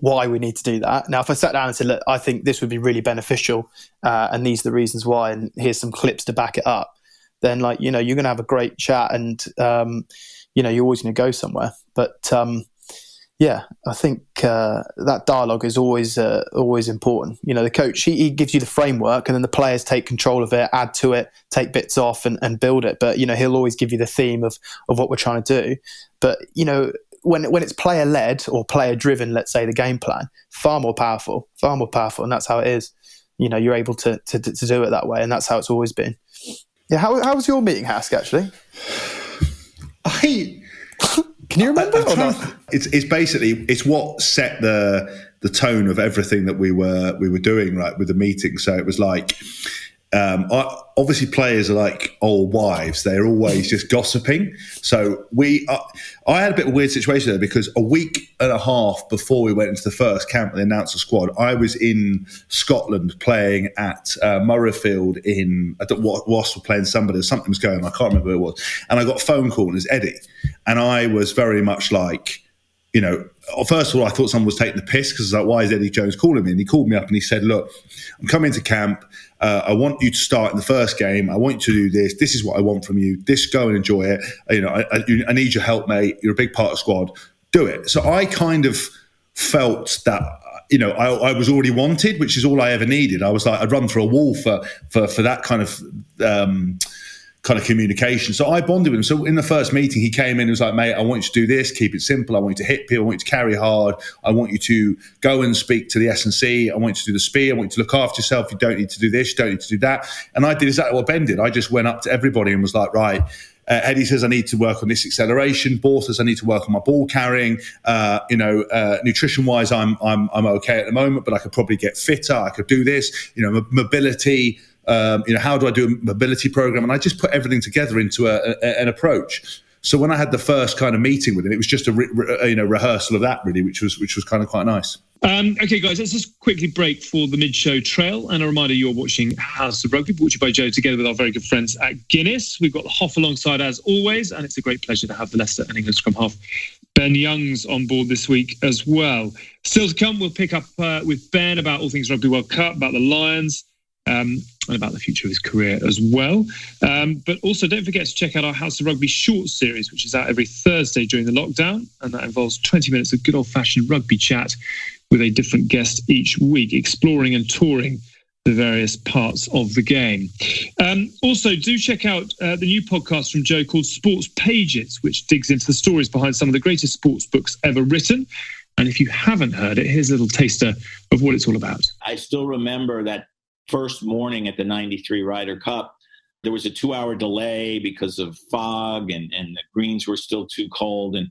why we need to do that. Now, if I sat down and said, look, I think this would be really beneficial, and these are the reasons why, and here's some clips to back it up, then you're going to have a great chat, and you're always going to go somewhere. But I think that dialogue is always important. The coach, he gives you the framework, and then the players take control of it, add to it, take bits off, and build it. But he'll always give you the theme of what we're trying to do. But when it's player led or player driven, let's say, the game plan, far more powerful, and that's how it is. You're able to do it that way, and that's how it's always been. Yeah, how was your meeting, Hask? Actually, can you remember? It's basically what set the tone of everything that we were doing, right, with the meeting. So it was like, obviously players are like old wives; they're always just gossiping. So I had a bit of a weird situation there, because a week and a half before we went into the first camp and announced the squad, I was in Scotland playing at Murrayfield Wasps were playing something was going on, I can't remember who it was, and I got a phone call, and it's Eddie, and I was very much like, first of all, I thought someone was taking the piss, because I was like, why is Eddie Jones calling me? And he called me up and he said, look, I'm coming to camp. I want you to start in the first game. I want you to do this. This is what I want from you. Go and enjoy it. I need your help, mate. You're a big part of the squad. Do it. So I kind of felt that, I was already wanted, which is all I ever needed. I was like, I'd run through a wall for that kind of communication. So I bonded with him. So in the first meeting, he came in and was like, mate, I want you to do this, keep it simple. I want you to hit people. I want you to carry hard. I want you to go and speak to the S&C. I want you to do the spear. I want you to look after yourself. You don't need to do this. You don't need to do that. And I did exactly what Ben did. I just went up to everybody and was like, right, Eddie says I need to work on this acceleration. Ball says I need to work on my ball carrying. Nutrition-wise, I'm okay at the moment, but I could probably get fitter. I could do this. Mobility. How do I do a mobility program? And I just put everything together into an approach. So when I had the first kind of meeting with him, it was just a rehearsal of that, really, which was kind of quite nice. Okay, guys, let's just quickly break for the Midshow trail. And a reminder, you're watching House of Rugby, brought to you by Joe, together with our very good friends at Guinness. We've got the Hoff alongside, as always, and it's a great pleasure to have the Leicester and England scrum-half Ben Youngs on board this week as well. Still to come, we'll pick up with Ben about all things Rugby World Cup, about the Lions, and about the future of his career as well. But also don't forget to check out our House of Rugby short series, which is out every Thursday during the lockdown. And that involves 20 minutes of good old-fashioned rugby chat with a different guest each week, exploring and touring the various parts of the game. Also, do check out the new podcast from Joe called Sports Pages, which digs into the stories behind some of the greatest sports books ever written. And if you haven't heard it, here's a little taster of what it's all about. I still remember that first morning at the 93 Ryder Cup. There was a 2-hour delay because of fog and the greens were still too cold. And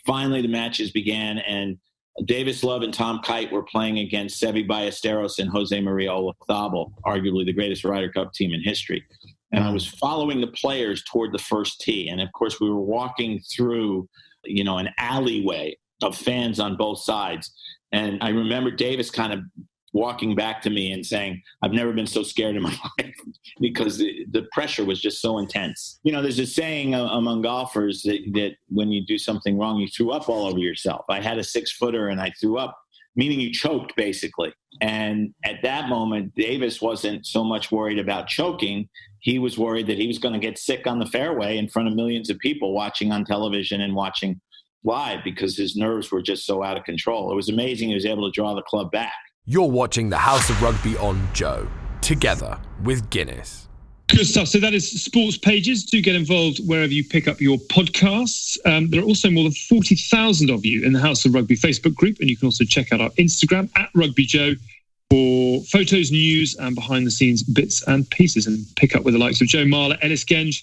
finally the matches began, and Davis Love and Tom Kite were playing against Seve Ballesteros and Jose Maria Olazabal, arguably the greatest Ryder Cup team in history. And I was following the players toward the first tee. And of course we were walking through, an alleyway of fans on both sides. And I remember Davis kind of walking back to me and saying, I've never been so scared in my life, because the pressure was just so intense. There's a saying among golfers that when you do something wrong, you threw up all over yourself. I had a 6-footer and I threw up, meaning you choked basically. And at that moment, Davis wasn't so much worried about choking. He was worried that he was going to get sick on the fairway in front of millions of people watching on television and watching live, because his nerves were just so out of control. It was amazing he was able to draw the club back. You're watching the House of Rugby on Joe, together with Guinness. Good stuff. So that is Sports Pages. Do get involved wherever you pick up your podcasts. There are also more than 40,000 of you in the House of Rugby Facebook group, and you can also check out our Instagram at RugbyJoe for photos, news, and behind-the-scenes bits and pieces, and pick up with the likes of Joe Marler, Ellis Genge,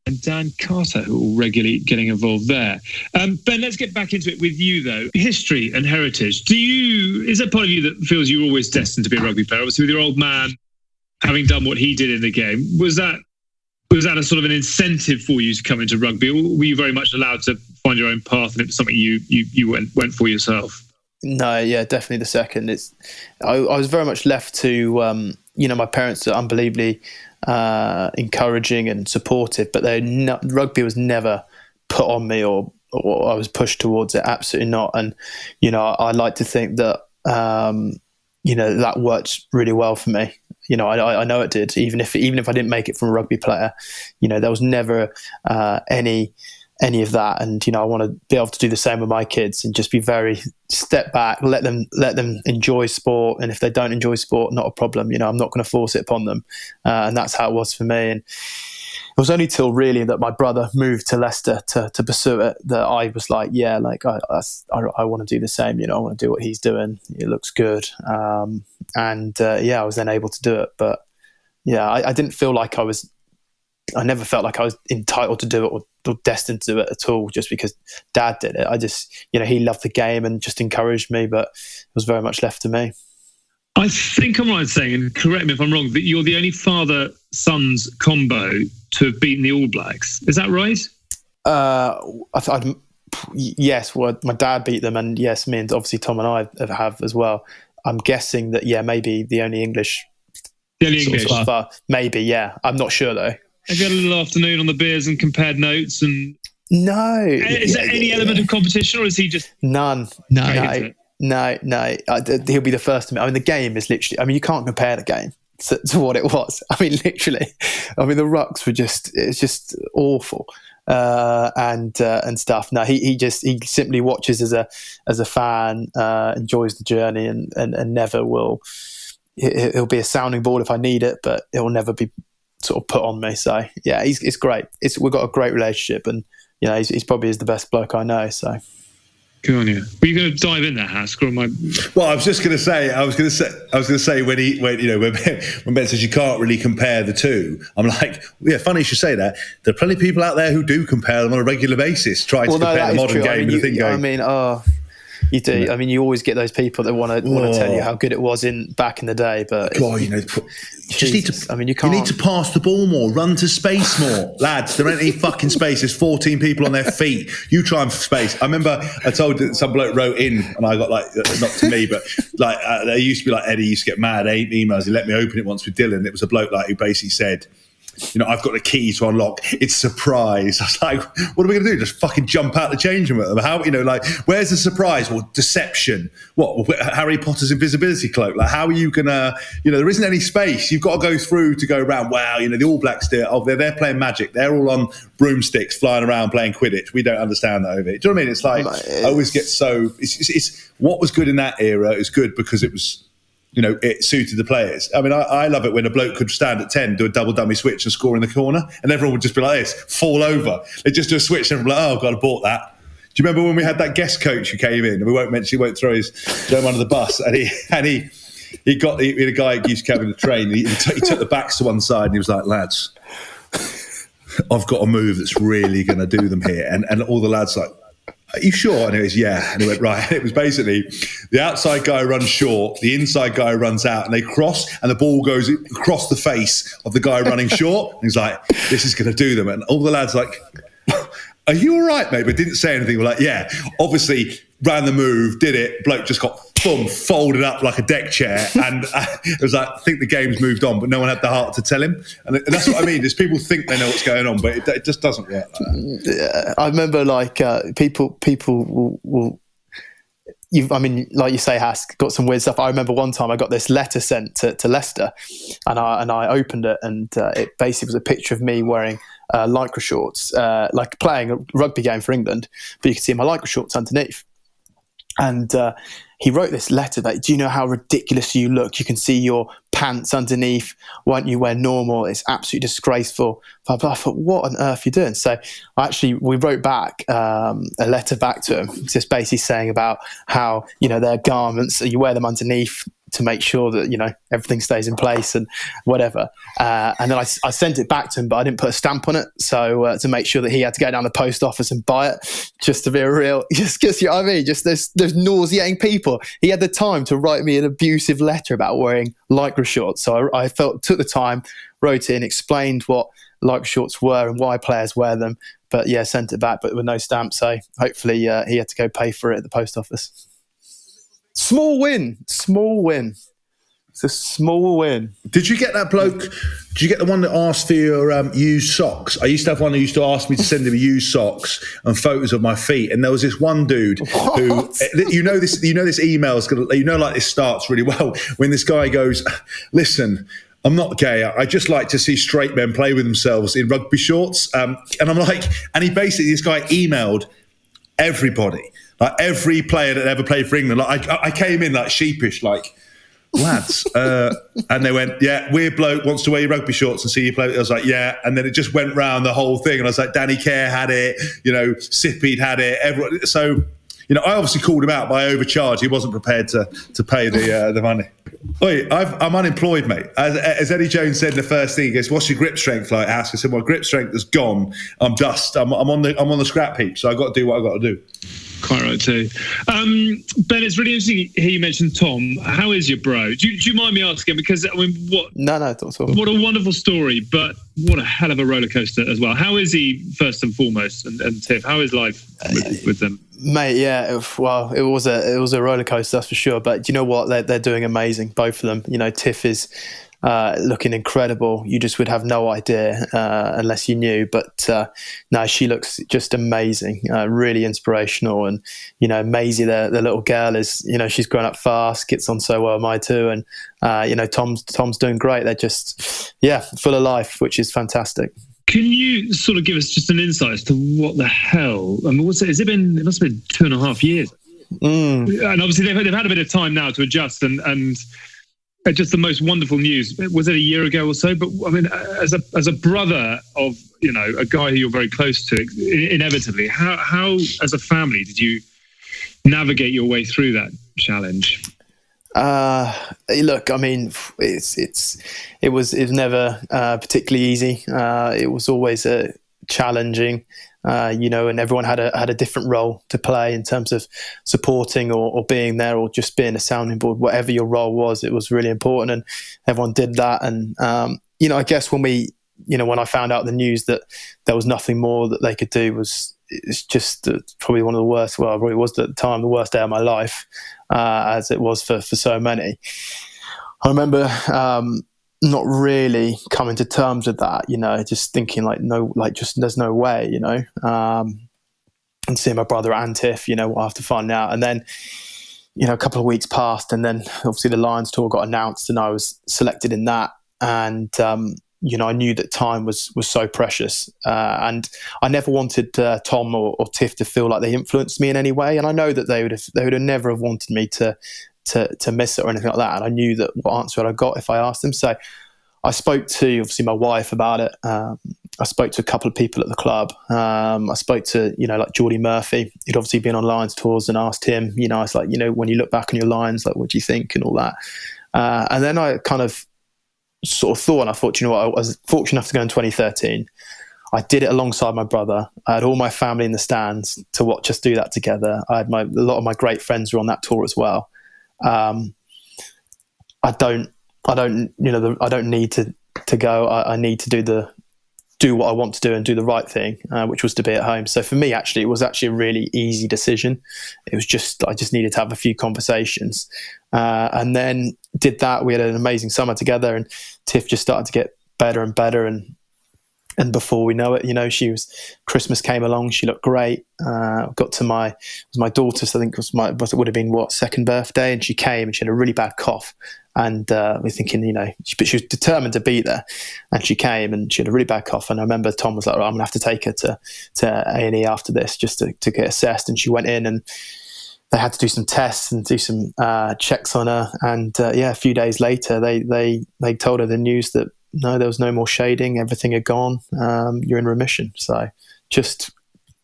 and Dan Carter, who are all regularly getting involved there. Ben, let's get back into it with you, though. History and heritage. Is there part of you that feels you're always destined to be a rugby player? Obviously, with your old man having done what he did in the game, was that a sort of an incentive for you to come into rugby, or were you very much allowed to find your own path and it was something you went for yourself? No, yeah, definitely the second. I was very much left to, my parents are unbelievably encouraging and supportive, but rugby was never put on me or I was pushed towards it. Absolutely not. And, I like to think that, that worked really well for me. I know it did, even if I didn't make it from a rugby player, there was never any of that. And, I want to be able to do the same with my kids and just be very step back, let them enjoy sport. And if they don't enjoy sport, not a problem. I'm not going to force it upon them. And that's how it was for me. And it was only till really that my brother moved to Leicester to pursue it that I was like, yeah, like I want to do the same. I want to do what he's doing. It looks good. I was then able to do it. But yeah, I didn't feel like I never felt like I was entitled to do it or destined to do it at all just because Dad did it. I just, he loved the game and just encouraged me, but it was very much left to me. I think I'm right in saying, and correct me if I'm wrong, that you're the only father-son's combo to have beaten the All Blacks. Is that right? Yes, well, my dad beat them, and yes, me and obviously Tom and I have as well. I'm guessing that, yeah, maybe the only English. The only English. Maybe, yeah. I'm not sure, though. Have you had a little afternoon on the beers and compared notes? And no. Is there any element of competition, or is he just none? No. He'll be the first to me. I mean, the game is literally. I mean, you can't compare the game to what it was. I mean, literally. I mean, the rucks were it's just awful and stuff. No, he simply watches as a fan, enjoys the journey, and never will. He'll be a sounding board if I need it, but it will never be sort of put on me. So yeah, it's great. We've got a great relationship, and he's probably the best bloke I know. So good on you. Were you going to dive in there, Hask, or am I? Well, I was going to say when Ben says you can't really compare the two, I'm like, yeah, funny you should say that. There are plenty of people out there who do compare them on a regular basis, try to compare the modern game with the thing going. You do. I mean, you always get those people that want to tell you how good it was back in the day. But God, you need to pass the ball more, run to space more, lads. There ain't any fucking space. There's 14 people on their feet. You try and space. I remember I told some bloke wrote in, and I got not to me, but there used to be Eddie used to get mad emails. He let me open it once with Dylan. It was a bloke who basically said, I've got the key to unlock. It's a surprise. I was like, what are we going to do? Just fucking jump out the change room at them? How, where's the surprise? Well, deception. What, Harry Potter's invisibility cloak? Like, how are you going to, there isn't any space. You've got to go through to go around. Wow, the All Blacks do it. Oh, they're playing magic. They're all on broomsticks flying around playing Quidditch. We don't understand that over it. Do you know what I mean? It's like, I always get so, it's what was good in that era is good because it was, it suited the players. I mean, I love it when a bloke could stand at 10, do a double dummy switch and score in the corner, and everyone would just be like this, fall over. They just do a switch and everyone would be like, oh, God, I bought that. Do you remember when we had that guest coach who came in, and we won't throw his germ under the bus, and he had a guy who used to come in the train, he took the backs to one side, and he was like, lads, I've got a move that's really going to do them here. And all the lads like, are you sure? And he goes, yeah. And he went, right. And it was basically the outside guy runs short, the inside guy runs out, and they cross, and the ball goes across the face of the guy running short. And he's like, this is going to do them. And all the lads like, are you all right, mate? But didn't say anything. We're like, yeah. Obviously, ran the move, did it. Bloke just got folded up like a deck chair. And it was like, I think the game's moved on, but no one had the heart to tell him. And that's what I mean, is people think they know what's going on, but it just doesn't work like that. Yeah, I remember people will like you say, Hask, got some weird stuff. I remember one time I got this letter sent to Leicester, and I opened it, and it basically was a picture of me wearing lycra shorts, like playing a rugby game for England, but you could see my lycra shorts underneath. And he wrote this letter that, do you know how ridiculous you look? You can see your pants underneath. Why don't you wear normal? It's absolutely disgraceful. But I thought, what on earth are you doing? So we wrote back a letter back to him, just basically saying about how, their garments, you wear them underneath, to make sure that everything stays in place and whatever. And then I sent it back to him, but I didn't put a stamp on it, so to make sure that he had to go down the post office and buy it, just to be a real, just you know what I mean, just those nauseating people. He had the time to write me an abusive letter about wearing Lycra shorts, so I took the time, wrote it in, explained what Lycra shorts were and why players wear them, but yeah, sent it back, but with no stamp. So hopefully he had to go pay for it at the post office. Small win. It's a small win. Did you get that bloke? Did you get the one that asked for your used socks? I used to have one who used to ask me to send him used socks and photos of my feet. And there was this one dude who, this email's gonna, like this starts really well when this guy goes, "Listen, I'm not gay. I just like to see straight men play with themselves in rugby shorts." And I'm like, and this guy emailed everybody. Like every player that ever played for England, like I came in like sheepish, like, "Lads," and they went, "Yeah, weird bloke wants to wear your rugby shorts and see you play." I was like, "Yeah," and then it just went round the whole thing, and I was like, Danny Kerr had it, Sippy'd had it, everyone. So, I obviously called him out, but I overcharged. He wasn't prepared to pay the money. Oi, I'm unemployed, mate. As Eddie Jones said in the first thing, he goes, "What's your grip strength like?" Hask? I said, "My grip strength is gone. I'm dust. I'm on the scrap heap. So I got to do what I got to do." Quite right too. Ben, it's really interesting to hear you mention Tom. How is your bro? Do you mind me asking? Because what? No, not at all. What a wonderful story, but what a hell of a roller coaster as well. How is he first and foremost? And Tiff, how is life with them? Mate, yeah. It was a roller coaster, that's for sure. But you know what? They're doing amazing, both of them. Tiff is looking incredible. You just would have no idea unless you knew. But no, she looks just amazing, really inspirational. And Maisie, the little girl, is she's grown up fast, gets on so well with my two, and Tom's doing great. They're just full of life, which is fantastic. Can you sort of give us just an insight as to what the hell? I mean, what's it? It must have been 2.5 years. And obviously they've had a bit of time now to adjust and just the most wonderful news. Was it a year ago or so? But I mean, as a brother of a guy who you're very close to, inevitably, how as a family did you navigate your way through that challenge? Look, I mean, it was never particularly easy. It was always challenging. And everyone had a different role to play in terms of supporting or being there or just being a sounding board. Whatever your role was, it was really important, and everyone did that. And I guess when I found out the news that there was nothing more that they could do, it's just probably one of the worst. Well, it probably was at the time the worst day of my life, as it was for so many. I remember not really coming to terms with that, just thinking there's no way, and seeing my brother and Tiff, we'll have to find out. And then, a couple of weeks passed, and then obviously the Lions tour got announced and I was selected in that. And, I knew that time was so precious, and I never wanted Tom or Tiff to feel like they influenced me in any way. And I know that they would have never have wanted me to miss it or anything like that. And I knew that what answer I got if I asked them. So I spoke to obviously my wife about it. I spoke to a couple of people at the club. I spoke to, like Geordie Murphy, who'd obviously been on Lions tours, and asked him, I was like, when you look back on your Lions, like, what do you think and all that? And then I kind of sort of thought, and I thought, I was fortunate enough to go in 2013. I did it alongside my brother. I had all my family in the stands to watch us do that together. I had a lot of my great friends were on that tour as well. I don't need to go. I need to do what I want to do and do the right thing, which was to be at home. So for me, actually, it was actually a really easy decision. It was I just needed to have a few conversations, and then did that. We had an amazing summer together, and Tiff just started to get better and better. And before we know it, Christmas came along. She looked great. Got to my daughter's, I think it would have been second birthday, and she came and she had a really bad cough. And we're thinking, but she was determined to be there. And she came and she had a really bad cough. And I remember Tom was like, "I'm going to have to take her to A&E after this just to get assessed." And she went in and they had to do some tests and do some checks on her. And a few days later, they told her the news that no, there was no more shading. Everything had gone. You're in remission. So just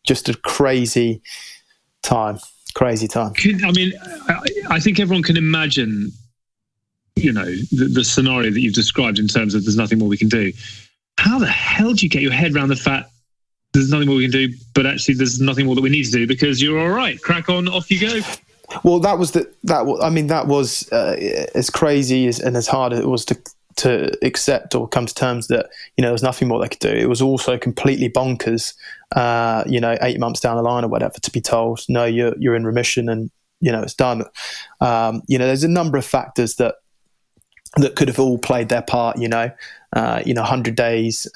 a crazy time. Crazy time. I think everyone can imagine the scenario that you've described in terms of there's nothing more we can do. How the hell do you get your head around the fact there's nothing more we can do, but actually there's nothing more that we need to do because you're all right, crack on, off you go? Well, that was as crazy and as hard as it was to accept or come to terms that, there was nothing more they could do. It was also completely bonkers, 8 months down the line or whatever, to be told, no, you're in remission and, it's done. There's a number of factors that could have all played their part, 100 days,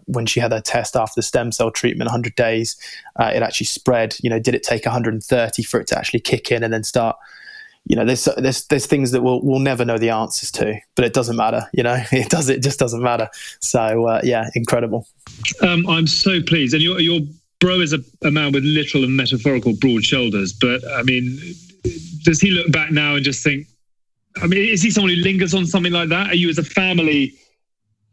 when she had her test after the stem cell treatment, 100 days, it actually spread, did it take 130 for it to actually kick in and then start, there's things that we'll never know the answers to, but it doesn't matter, it just doesn't matter. So, incredible. I'm so pleased. And your bro is a man with literal and metaphorical broad shoulders, but I mean, does he look back now and just think, is he someone who lingers on something like that? Are you as a family,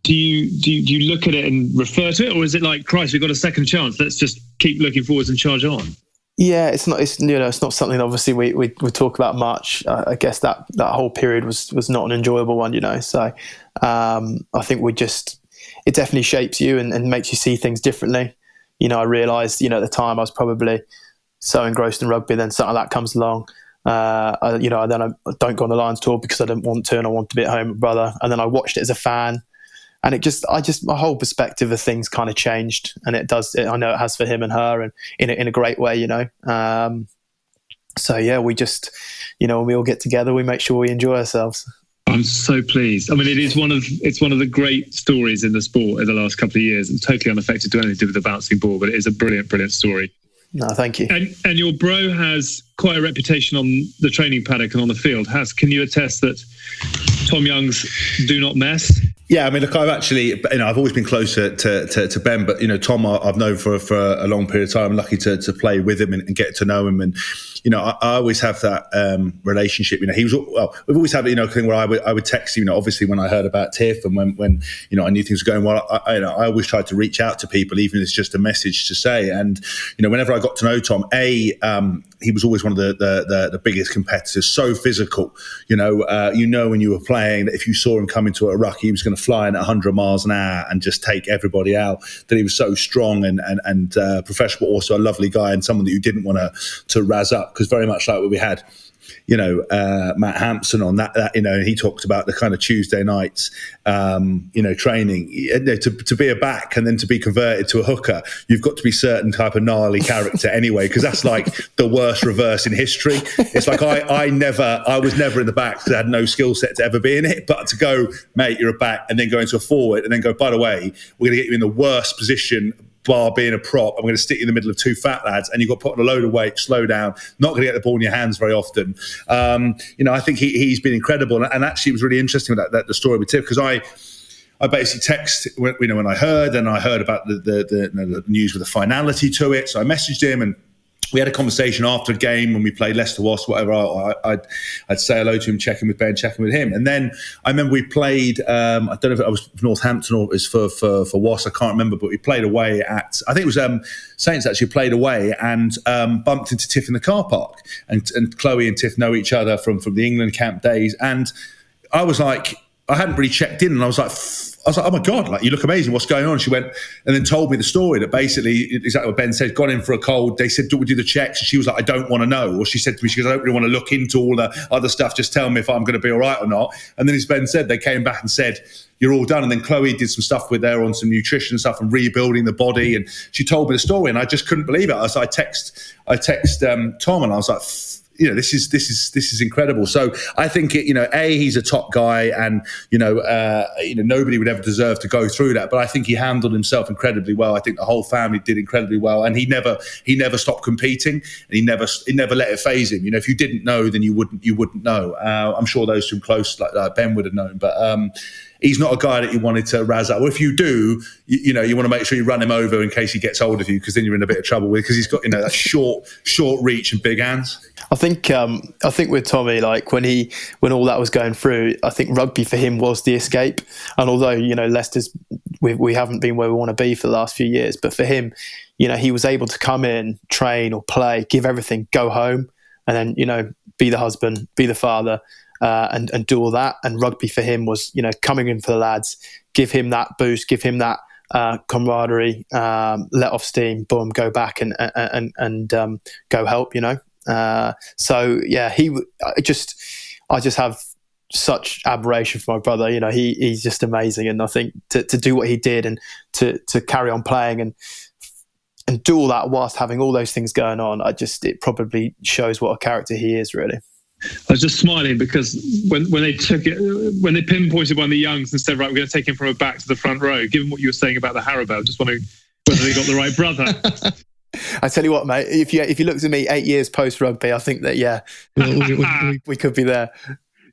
do you look at it and refer to it? Or is it like, Christ, we've got a second chance, let's just keep looking forwards and charge on? Yeah, it's not something obviously we talk about much. I guess that whole period was not an enjoyable one, So I think it definitely shapes you and makes you see things differently. I realised, at the time I was probably so engrossed in rugby, then something like that comes along. Then I don't go on the Lions tour because I didn't want to, and I wanted to be at home with my brother. And then I watched it as a fan, and my whole perspective of things kind of changed. And it does. I know it has for him and her, and in a great way, So yeah, we just, when we all get together, we make sure we enjoy ourselves. I'm so pleased. I mean, it's one of the great stories in the sport in the last couple of years. It's totally unaffected to anything to do with the bouncing ball, but it is a brilliant, brilliant story. No, thank you. And your bro has quite a reputation on the training paddock and on the field. Can you attest that Tom Young's do not mess? Yeah, I mean, look, I've always been closer to Ben, but Tom, I've known for a long period of time. I'm lucky to play with him and get to know him, and I always have that relationship. We've always had a thing where I would text him. Obviously when I heard about Tiff and when I knew things were going well, I always tried to reach out to people, even if it's just a message to say. And whenever I got to know Tom, he was always one of the biggest competitors, so physical. When you were playing, that if you saw him come into a ruck, he was going to fly in at 100 miles an hour and just take everybody out. That he was so strong and professional, but also a lovely guy and someone that you didn't want to razz up, because very much like what we had Matt Hampson on that he talked about the kind of Tuesday nights training, to be a back and then to be converted to a hooker, you've got to be certain type of gnarly character anyway, because that's like the worst reverse in history. It's like I was never in the back because I had no skill set to ever be in it, but to go, mate, you're a back, and then go into a forward and then go, by the way, we're going to get you in the worst position bar being a prop, I'm going to stick you in the middle of two fat lads, and you've got to put on a load of weight, slow down, not going to get the ball in your hands very often. I think he's been incredible, and actually it was really interesting with the story with Tiff, because I basically text when I heard about the news with the finality to it, so I messaged him and we had a conversation after a game when we played Leicester, Wasp, whatever. I'd say hello to him, check in with Ben, check in with him. And then I remember we played, I don't know if it was Northampton or it was for Wasp, I can't remember, but we played away at, I think it was Saints actually played away, and bumped into Tiff in the car park. And Chloe and Tiff know each other from the England camp days. And I was like, I hadn't really checked in, and I was like, oh my God, like, you look amazing, what's going on? She went and then told me the story that basically, exactly what Ben said, gone in for a cold. They said, do we do the checks? And she was like, I don't want to know. Or she said to me, she goes, I don't really want to look into all the other stuff. Just tell me if I'm going to be all right or not. And then as Ben said, they came back and said, you're all done. And then Chloe did some stuff with her on some nutrition stuff and rebuilding the body. And she told me the story, and I just couldn't believe it. So I text Tom, and I was like, this is incredible. So I think he's a top guy, and nobody would ever deserve to go through that. But I think he handled himself incredibly well. I think the whole family did incredibly well, and he never stopped competing, and he never let it faze him. If you didn't know, then you wouldn't know. I'm sure those two close like Ben would have known, but. He's not a guy that you wanted to razz up. Well, if you do, you want to make sure you run him over in case he gets hold of you, because then you're in a bit of trouble with, because he's got that short reach and big hands. I think with Tommy, like when all that was going through, I think rugby for him was the escape. And although Leicester's we haven't been where we want to be for the last few years, but for him, he was able to come in, train or play, give everything, go home, and then be the husband, be the father. and do all that. And rugby for him was, coming in for the lads, give him that boost, give him that camaraderie, let off steam, boom, go back and go help. So yeah, I just have such admiration for my brother. He's just amazing, and I think to do what he did and to carry on playing and do all that whilst having all those things going on, it probably shows what a character he is, really. I was just smiling because when they pinpointed one of the youngs and said, right, we're going to take him from a back to the front row, given what you were saying about the Haribo, just wondering whether they got the right brother. I tell you what, mate, if you looked at me 8 years post rugby, I think that, yeah, we could be there.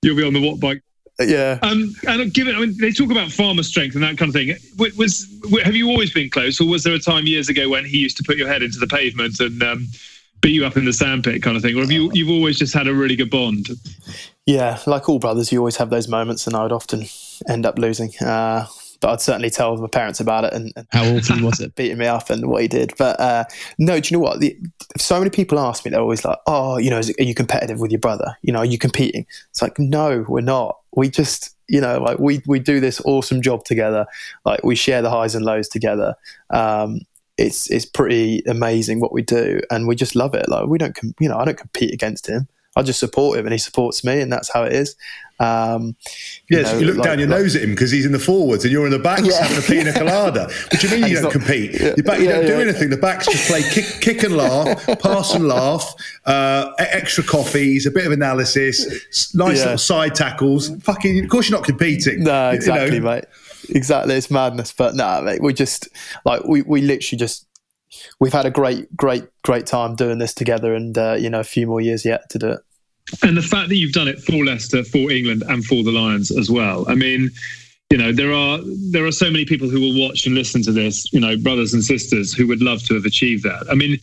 You'll be on the what bike. Yeah. And they talk about farmer strength and that kind of thing. Have you always been close, or was there a time years ago when he used to put your head into the pavement and beat you up in the sandpit kind of thing? Or have you've always just had a really good bond? Yeah, like all brothers, you always have those moments, and I would often end up losing. But I'd certainly tell my parents about it and how awful was it, beating me up and what he did. But no, do you know what? So many people ask me, they're always like, "Oh, are you competitive with your brother? Are you competing?" It's like, no, we're not. We just, we do this awesome job together. Like, we share the highs and lows together. It's pretty amazing what we do, and we just love it. Like, I don't compete against him. I just support him and he supports me, and that's how it is. You look down your nose at him because he's in the forwards and you're in the backs having a pina colada. What do you mean you don't compete? You don't do anything. The backs just play kick and laugh, pass and laugh, extra coffees, a bit of analysis, nice little side tackles. Fucking, of course you're not competing. No, exactly, mate. Exactly, it's madness. But no, mate, we just we literally just. We've had a great time doing this together, and a few more years yet to do it. And the fact that you've done it for Leicester, for England, and for the Lions as well. I mean, there are so many people who will watch and listen to this, brothers and sisters who would love to have achieved that. I mean,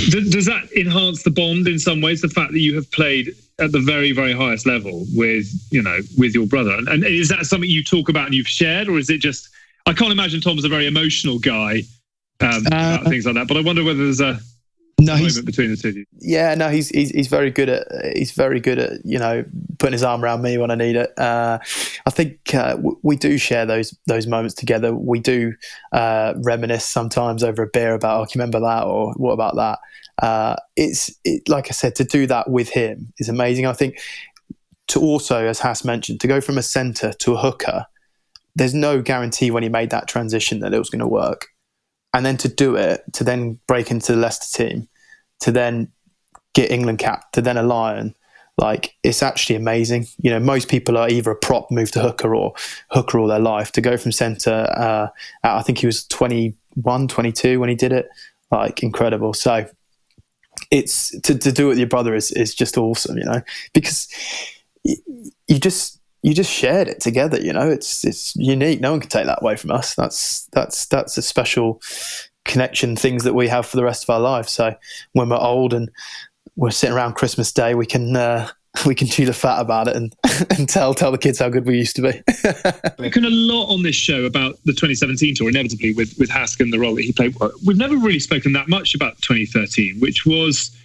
does that enhance the bond in some ways? The fact that you have played at the very, very highest level with your brother, and is that something you talk about and you've shared, or is it just? I can't imagine Tom's a very emotional guy. About things like that, but I wonder whether there's a moment between the two of you. Yeah, no, he's very good at putting his arm around me when I need it. I think we do share those moments together. We do reminisce sometimes over a beer about, oh, can you remember that, or what about that? Like I said, to do that with him is amazing. I think to also, as Hask mentioned, to go from a centre to a hooker, there's no guarantee when he made that transition that it was going to work. And then to do it, to then break into the Leicester team, to then get England cap, to then a Lion, it's actually amazing. Most people are either a prop, move to hooker, or hooker all their life. To go from centre, I think he was 21, 22 when he did it, incredible. So it's to do it with your brother is just awesome, because you just shared it together, it's unique. No one can take that away from us. That's a special connection, things that we have for the rest of our lives. So when we're old and we're sitting around Christmas Day, we can chew the fat about it and tell the kids how good we used to be. We've done a lot on this show about the 2017 tour, inevitably with Hask and the role that he played. We've never really spoken that much about 2013, which was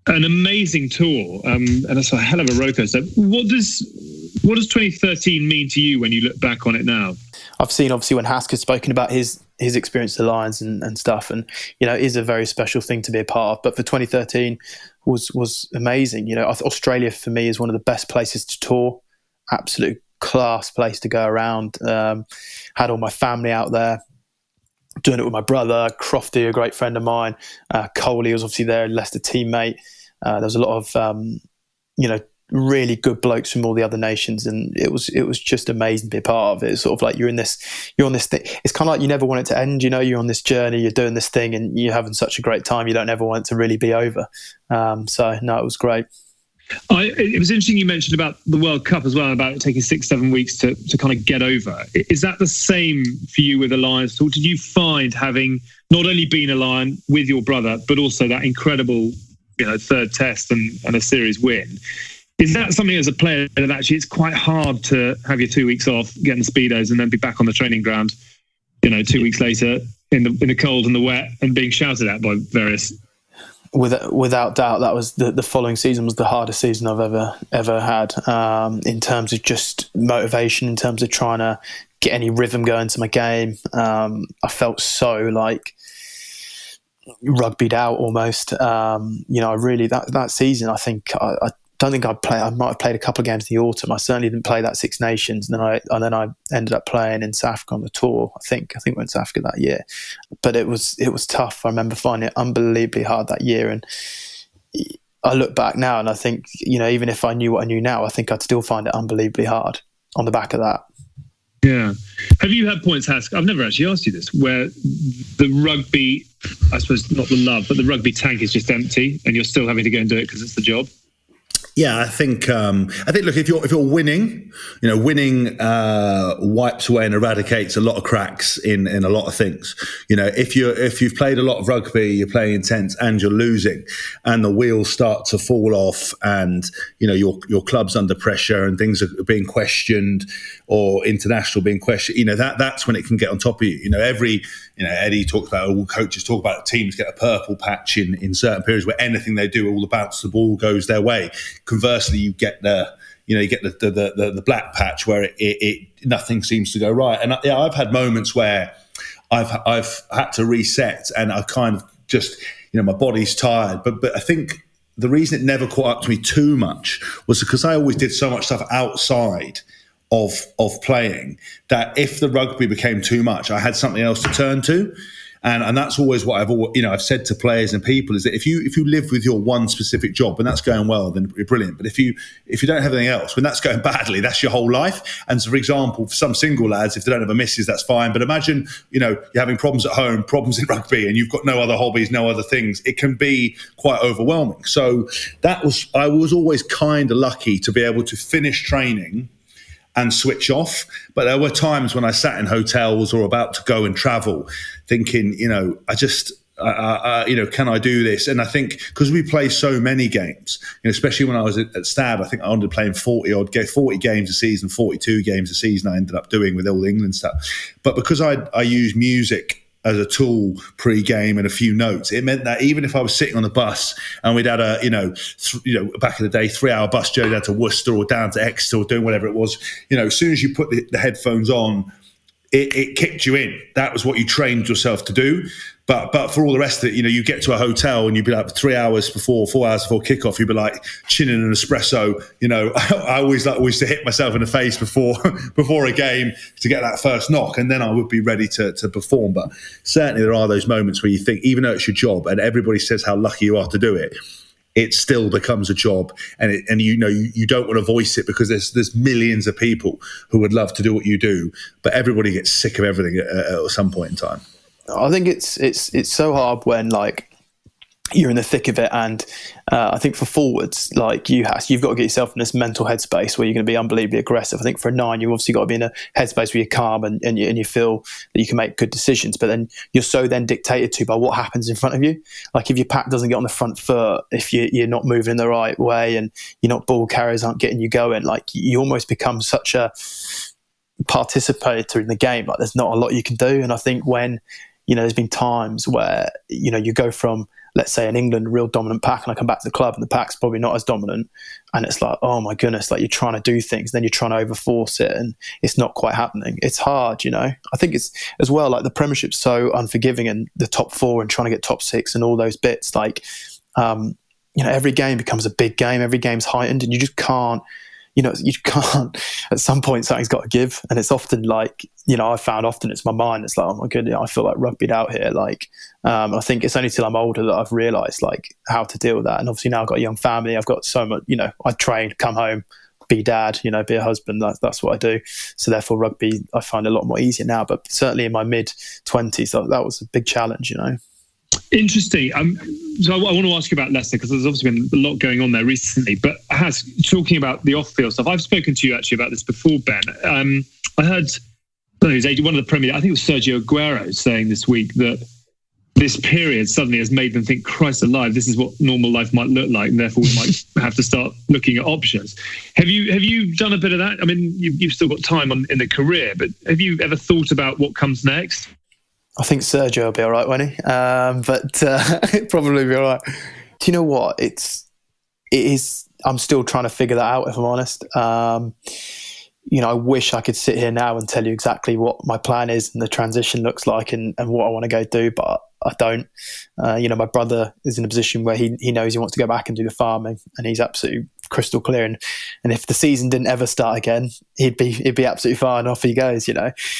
an amazing tour, and it's a hell of a rollercoaster. What does 2013 mean to you when you look back on it now? I've seen, obviously, when Hask has spoken about his experience at the Lions and stuff, and it is a very special thing to be a part of. But for 2013 was amazing. Australia for me is one of the best places to tour. Absolute class place to go around. Had all my family out there. Doing it with my brother, Crofty, a great friend of mine. Coley was obviously there, Leicester teammate. There was a lot of, really good blokes from all the other nations, and it was just amazing to be a part of it. It's sort of like you're on this thing. It's kind of like you never want it to end. You're on this journey, you're doing this thing, and you're having such a great time. You don't ever want it to really be over. So no, it was great. It was interesting you mentioned about the World Cup as well, about it taking 6-7 weeks to kind of get over. Is that the same for you with the Lions? Or did you find, having not only been a Lion with your brother, but also that incredible third test and a series win, is that something as a player that actually it's quite hard to have your 2 weeks off, get in the speedos, and then be back on the training ground 2 weeks later in the cold and the wet and being shouted at by various without doubt, that was the following season was the hardest season I've ever had, in terms of just motivation, in terms of trying to get any rhythm going to my game. I felt so like rugbyed out almost. I really that season, I think I don't think I'd play. I might have played a couple of games in the autumn. I certainly didn't play that Six Nations, and then I ended up playing in South Africa on the tour. I think we went to South Africa that year, but it was tough. I remember finding it unbelievably hard that year, and I look back now and I think, even if I knew what I knew now, I think I'd still find it unbelievably hard on the back of that. Yeah. Have you had points, Hask? I've never actually asked you this, where the rugby, I suppose not the love, but the rugby tank is just empty, and you're still having to go and do it because it's the job? Yeah, I think. Look, if you're winning, winning wipes away and eradicates a lot of cracks in a lot of things. If you've played a lot of rugby, you're playing intense, and you're losing, and the wheels start to fall off, and your club's under pressure, and things are being questioned, or international being questioned. That's when it can get on top of you. Eddie talks about, all coaches talk about, teams get a purple patch in certain periods where anything they do, all the bounce the ball goes their way. Conversely, you get the black patch where it nothing seems to go right. And I've had moments where I've had to reset, and I kind of just my body's tired. But I think the reason it never caught up to me too much was because I always did so much stuff outside of playing, that if the rugby became too much, I had something else to turn to. And that's always what I've said to players and people, is that if you live with your one specific job and that's going well, then you're brilliant. But if you don't have anything else, when that's going badly, that's your whole life. And so, for example, for some single lads, if they don't have a missus, that's fine. But imagine, you're having problems at home, problems in rugby, and you've got no other hobbies, no other things. It can be quite overwhelming. So I was always kind of lucky to be able to finish training and switch off. But there were times when I sat in hotels or about to go and travel thinking, can I do this? And I think because we play so many games, especially when I was at Stad, I think I ended up playing 40 games a season, 42 games a season I ended up doing with all the England stuff. But because I use music as a tool pre-game and a few notes, it meant that even if I was sitting on the bus and we'd had a, back in the day, 3-hour bus journey down to Worcester or down to Exeter or doing whatever it was, as soon as you put the headphones on, it kicked you in. That was what you trained yourself to do. But for all the rest of it, you get to a hotel and you'd be like 4 hours before kickoff, you'd be like chinning an espresso. I always used to hit myself in the face before a game to get that first knock, and then I would be ready to perform. But certainly there are those moments where you think, even though it's your job and everybody says how lucky you are to do it, it still becomes a job, and you don't want to voice it because there's millions of people who would love to do what you do, but everybody gets sick of everything at some point in time. I think it's so hard when you're in the thick of it, and I think for forwards you've got to get yourself in this mental headspace where you're going to be unbelievably aggressive. I think for a 9, you've obviously got to be in a headspace where you're calm and you feel that you can make good decisions. But then you're so then dictated to by what happens in front of you. Like if your pack doesn't get on the front foot, if you're not moving in the right way, and ball carriers aren't getting you going, you almost become such a participator in the game. There's not a lot you can do. And I think when there's been times where you go from, let's say, in England, real dominant pack, and I come back to the club and the pack's probably not as dominant, and it's like, oh my goodness, you're trying to do things, then you're trying to overforce it, and it's not quite happening. It's hard, I think it's as well, the Premiership's so unforgiving, and the top 4 and trying to get top 6 and all those bits, every game becomes a big game, every game's heightened, and you just can't, you can't, at some point something's got to give. And it's often I found often it's my mind. It's like, oh my goodness, I feel rugbyed out here. I think it's only till I'm older that I've realised how to deal with that. And obviously now I've got a young family. I've got so much, I train, come home, be dad, be a husband. That's what I do. So therefore rugby, I find a lot more easier now. But certainly in my mid-20s, that was a big challenge, Interesting. So I want to ask you about Leicester, because there's obviously been a lot going on there recently. But talking about the off-field stuff, I've spoken to you actually about this before, Ben. I heard one of the Premier, I think it was Sergio Aguero, saying this week that this period suddenly has made them think, Christ alive, this is what normal life might look like, and therefore we might have to start looking at options. Have you done a bit of that? I mean, you've still got time in the career, but have you ever thought about what comes next? I think Sergio will be all right, won't he? But he'll probably be all right. Do you know what? It is. I'm still trying to figure that out, if I'm honest. I wish I could sit here now and tell you exactly what my plan is and the transition looks like and what I want to go do, but I don't. My brother is in a position where he knows he wants to go back and do the farming, and he's absolutely crystal clear. And if the season didn't ever start again, he'd be absolutely fine. Off he goes.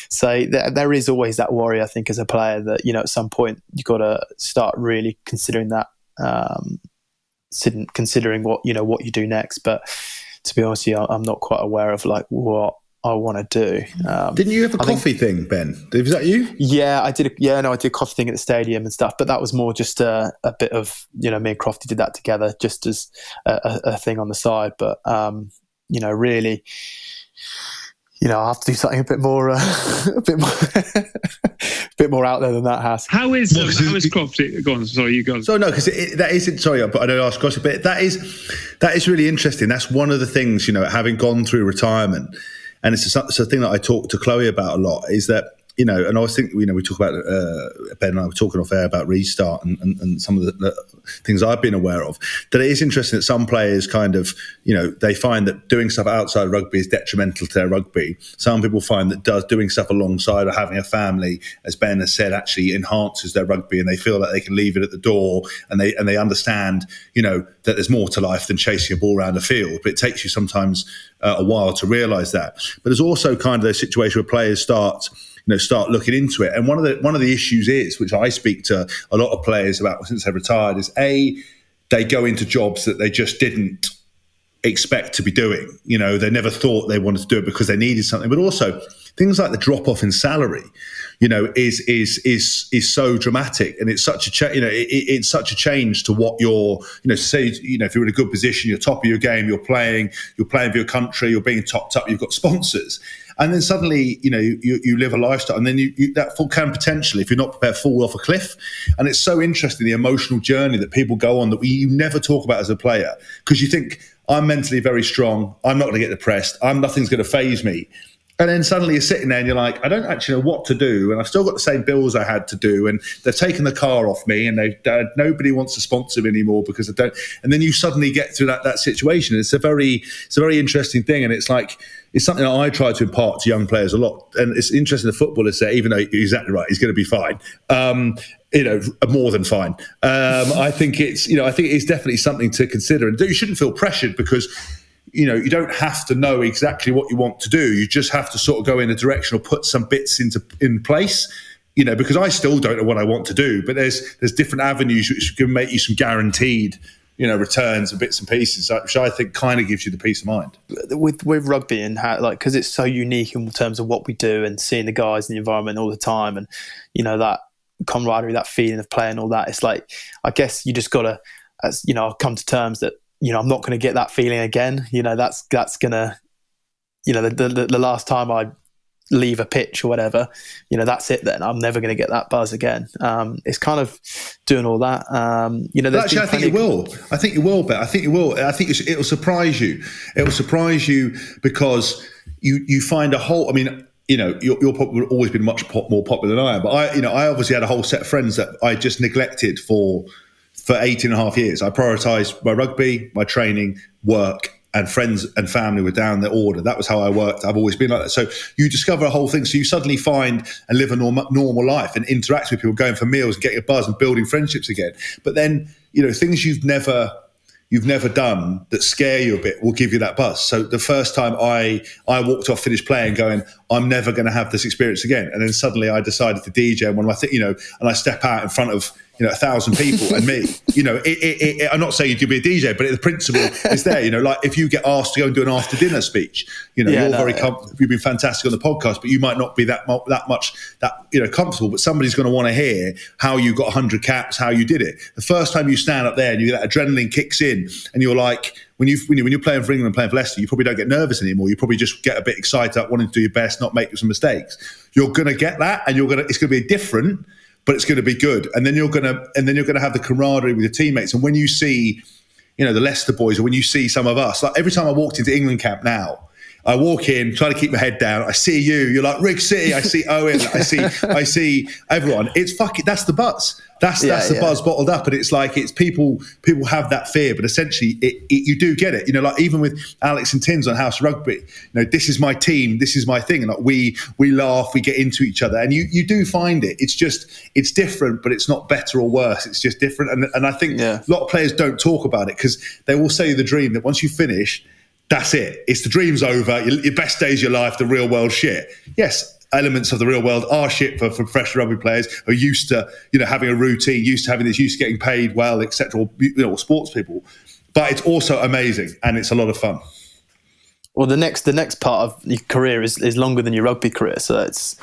So there is always that worry, I think, as a player that at some point you've got to start really considering that, considering what you do next. But to be honest with you, I'm not quite aware of like what I want to do. Didn't you have a coffee thing, Ben? Was that you? Yeah, I did. I did a coffee thing at the stadium and stuff, but that was more just a bit of, me and Crofty did that together just as a thing on the side. But, really, I'll have to do something a bit more out there than that, Hask. How is Crofty? Go on, sorry, you go. So no, because that isn't. Sorry, but I don't ask Crofty, but that is really interesting. That's one of the things, having gone through retirement, and it's a thing that I talk to Chloe about a lot. Is that and I was thinking, we talk about Ben and I were talking off air about restart and some of the things I've been aware of. That it is interesting that some players kind of, they find that doing stuff outside rugby is detrimental to their rugby. Some people find that doing stuff alongside or having a family, as Ben has said, actually enhances their rugby, and they feel that they can leave it at the door, and they understand, that there's more to life than chasing a ball around a field. But it takes you sometimes a while to realise that. But there's also kind of those situations where players start looking into it. And one of the issues is, which I speak to a lot of players about since they've retired, is they go into jobs that they just didn't expect to be doing. They never thought they wanted to do it because they needed something. But also things like the drop off in salary, is so dramatic, and it's such a it's such a change to what you're, say, if you're in a good position, you're top of your game, you're playing for your country, you're being topped up, you've got sponsors. And then suddenly, you live a lifestyle, and then that can potentially, if you're not prepared, fall off a cliff. And it's so interesting, the emotional journey that people go on that you never talk about as a player, because you think, I'm mentally very strong, I'm not going to get depressed, nothing's going to faze me. And then suddenly you're sitting there and you're like, I don't actually know what to do, and I've still got the same bills I had to do, and they've taken the car off me, and nobody wants to sponsor me anymore because I don't. And then you suddenly get through that situation. It's a very interesting thing, and it's something that I try to impart to young players a lot. And it's interesting, the footballers say, even though you're exactly right, he's going to be fine. More than fine. I think it's definitely something to consider, and you shouldn't feel pressured because, you don't have to know exactly what you want to do. You just have to sort of go in a direction or put some bits in place, because I still don't know what I want to do, but there's different avenues which can make you some guaranteed, returns and bits and pieces, which I think kind of gives you the peace of mind. With rugby and how, because it's so unique in terms of what we do and seeing the guys in the environment all the time, and, that camaraderie, that feeling of playing, all that. It's like, I guess you just got to, come to terms that, I'm not going to get that feeling again. That's going to, the last time I leave a pitch or whatever, that's it then. I'm never going to get that buzz again. It's kind of doing all that. Actually, I think you will. I think you will, but I think you will. I think it will surprise you. It will surprise you because you find a whole, you're probably always been much more popular than I am, but I obviously had a whole set of friends that I just neglected for 18 and a half years. I prioritised my rugby, my training, work, and friends and family were down the order. That was how I worked. I've always been like that. So you discover a whole thing. So you suddenly find and live a normal life and interact with people, going for meals and getting a buzz and building friendships again. But then, things you've never done that scare you a bit will give you that buzz. So the first time I walked off, finished playing, going, I'm never going to have this experience again. And then suddenly I decided to DJ, and when and I step out in front of 1,000 people and me, I'm not saying you be a DJ, but the principle is there. Like if you get asked to go and do an after dinner speech, you've been fantastic on the podcast, but you might not be that comfortable. But somebody's going to want to hear how you got 100 caps, how you did it. The first time you stand up there and that adrenaline kicks in, and you're like, when you're playing for England and playing for Leicester, you probably don't get nervous anymore. You probably just get a bit excited, wanting to do your best, not make some mistakes. You're going to get that, and it's going to be different, but it's going to be good. And then you're going to have the camaraderie with your teammates. And when you see, the Leicester boys, or when you see some of us, like every time I walked into England camp now, I walk in, trying to keep my head down. I see you. You're like, Rig City. I see Owen. I see everyone. It's fucking. That's the buzz. That's the buzz bottled up, and it's like it's people have that fear, but essentially you do get it. You know, like even with Alex and Tins on House Rugby, you know, this is my team, this is my thing, and like we laugh, we get into each other, and you do find it. It's different, but it's not better or worse. It's just different, and I think a lot of players don't talk about it because they will say the dream that once you finish, that's it. It's the dream's over. Your best days of your life, the real world shit. Yes. Elements of the real world are shit for professional rugby players who are used to, you know, having a routine, used to having this, used to getting paid well, etc. Or, you know, sports people. But it's also amazing and it's a lot of fun. Well, the next part of your career is longer than your rugby career, so it's,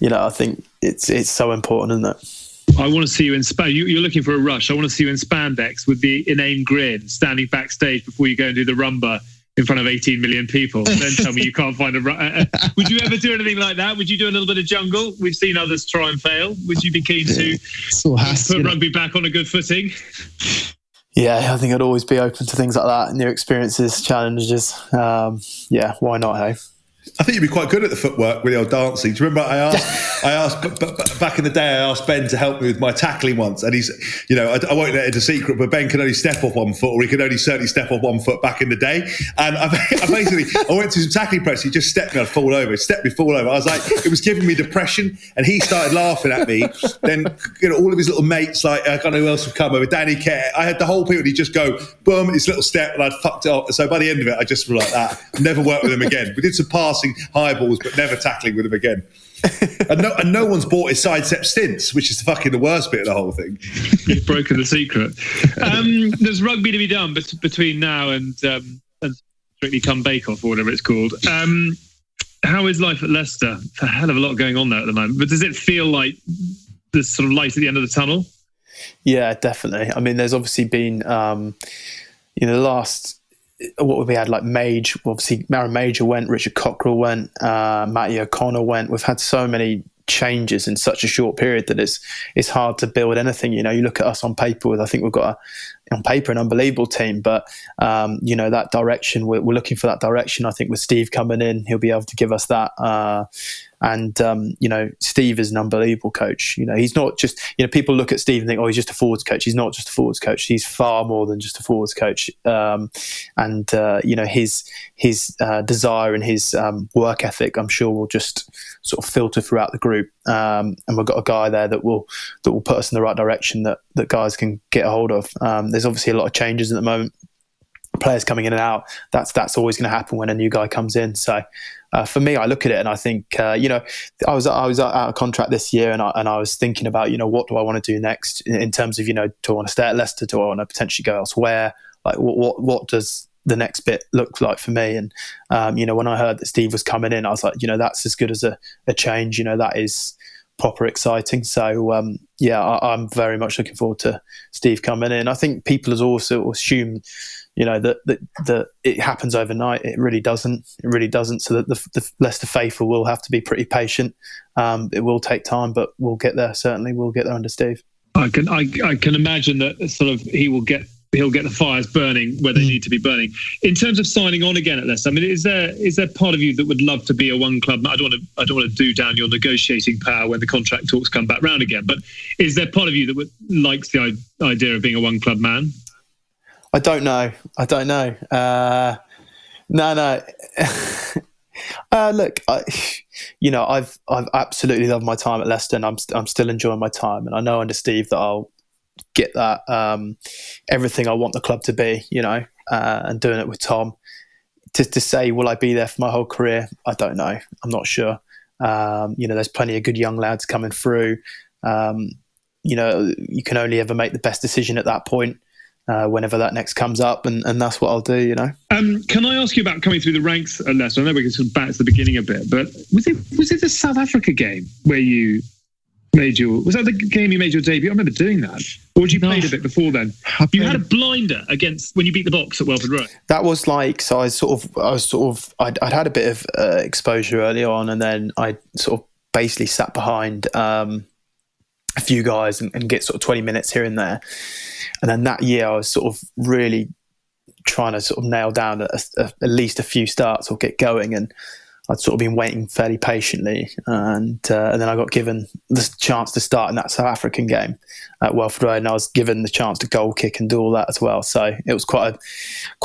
you know, I think it's so important, isn't it? I want to see you in you're looking for a rush. I want to see you in spandex with the inane grin, standing backstage before you go and do the rumba in front of 18 million people. Then tell me you can't find would you ever do anything like that? Would you do a little bit of jungle? We've seen others try and fail. Would you be keen to put rugby back on a good footing? Yeah, I think I'd always be open to things like that, new experiences, challenges. Why not, hey? I think you'd be quite good at the footwork with the old dancing. Do you remember I asked back in the day, I asked Ben to help me with my tackling once. And he's, you know, I won't let it a secret, but Ben can only step off 1 foot, or he could only certainly step off 1 foot back in the day. And I went to some tackling press. He just stepped me, I'd fall over. He stepped me, fall over. I was like, it was giving me depression. And he started laughing at me. Then, you know, all of his little mates, like, I don't know who else would come over. Danny Kerr. I had the whole people, he'd just go, boom, his little step, and I'd fucked it up. So by the end of it, I just was like that. Never worked with him again. We did some passing high balls, but never tackling with him again. and no one's bought his sidestep stints, which is fucking the worst bit of the whole thing. You've broken the secret. There's rugby to be done between now and Strictly Come Bake Off or whatever it's called. How is life at Leicester? It's a hell of a lot going on there at the moment, but does it feel like there's sort of light at the end of the tunnel? Yeah, definitely. I mean, there's obviously been the last, what we had, like Mage, obviously Mara Major went, Richard Cockrell went, Matty O'Connor went. We've had so many changes in such a short period that it's hard to build anything. You know, you look at us on paper, I think we've got on paper an unbelievable team, but that direction, we're looking for that direction. I think with Steve coming in, he'll be able to give us that. Steve is an unbelievable coach. You know, he's not just, you know, people look at Steve and think, oh, he's just a forwards coach. He's not just a forwards coach. He's far more than just a forwards coach. His desire and his work ethic, I'm sure, will just sort of filter throughout the group. And we've got a guy there that will put us in the right direction that guys can get a hold of. There's obviously a lot of changes at the moment. Players coming in and out. That's always going to happen when a new guy comes in. So for me, I look at it and I think, I was out of contract this year, and I was thinking about, you know, what do I want to do next in terms of, you know, do I want to stay at Leicester? Do I want to potentially go elsewhere? Like, what does the next bit look like for me? And when I heard that Steve was coming in, I was like, you know, that's as good as a change. You know, that is proper exciting. So I'm very much looking forward to Steve coming in. I think people has also assumed, you know, that it happens overnight. It really doesn't. So that the Leicester faithful will have to be pretty patient. It will take time, but we'll get there. Certainly, we'll get there under Steve. I can imagine that sort of he'll get the fires burning where they need to be burning. In terms of signing on again at Leicester, I mean, is there part of you that would love to be a one club? I don't want to do down your negotiating power when the contract talks come back round again. But is there part of you that likes the idea of being a one club man? I don't know. No. Look, I've absolutely loved my time at Leicester, and I'm still enjoying my time. And I know under Steve that I'll get that everything I want the club to be, you know, and doing it with Tom. To say, will I be there for my whole career? I don't know. I'm not sure. There's plenty of good young lads coming through. You can only ever make the best decision at that point. Whenever that next comes up, and that's what I'll do, you know. Can I ask you about coming through the ranks at Leicester? I know we can sort of back to the beginning a bit, but was it the South Africa game where you was that the game you made your debut? I remember doing that. Or had you played a bit before then? You had a blinder against when you beat the Box at Welford Road. That was like, so I'd had a bit of exposure early on, and then I sort of basically sat behind a few guys and get sort of 20 minutes here and there. And then that year I was sort of really trying to sort of nail down at least a few starts or get going, and I'd sort of been waiting fairly patiently, and then I got given the chance to start in that South African game at Welford Road, and I was given the chance to goal kick and do all that as well. So it was quite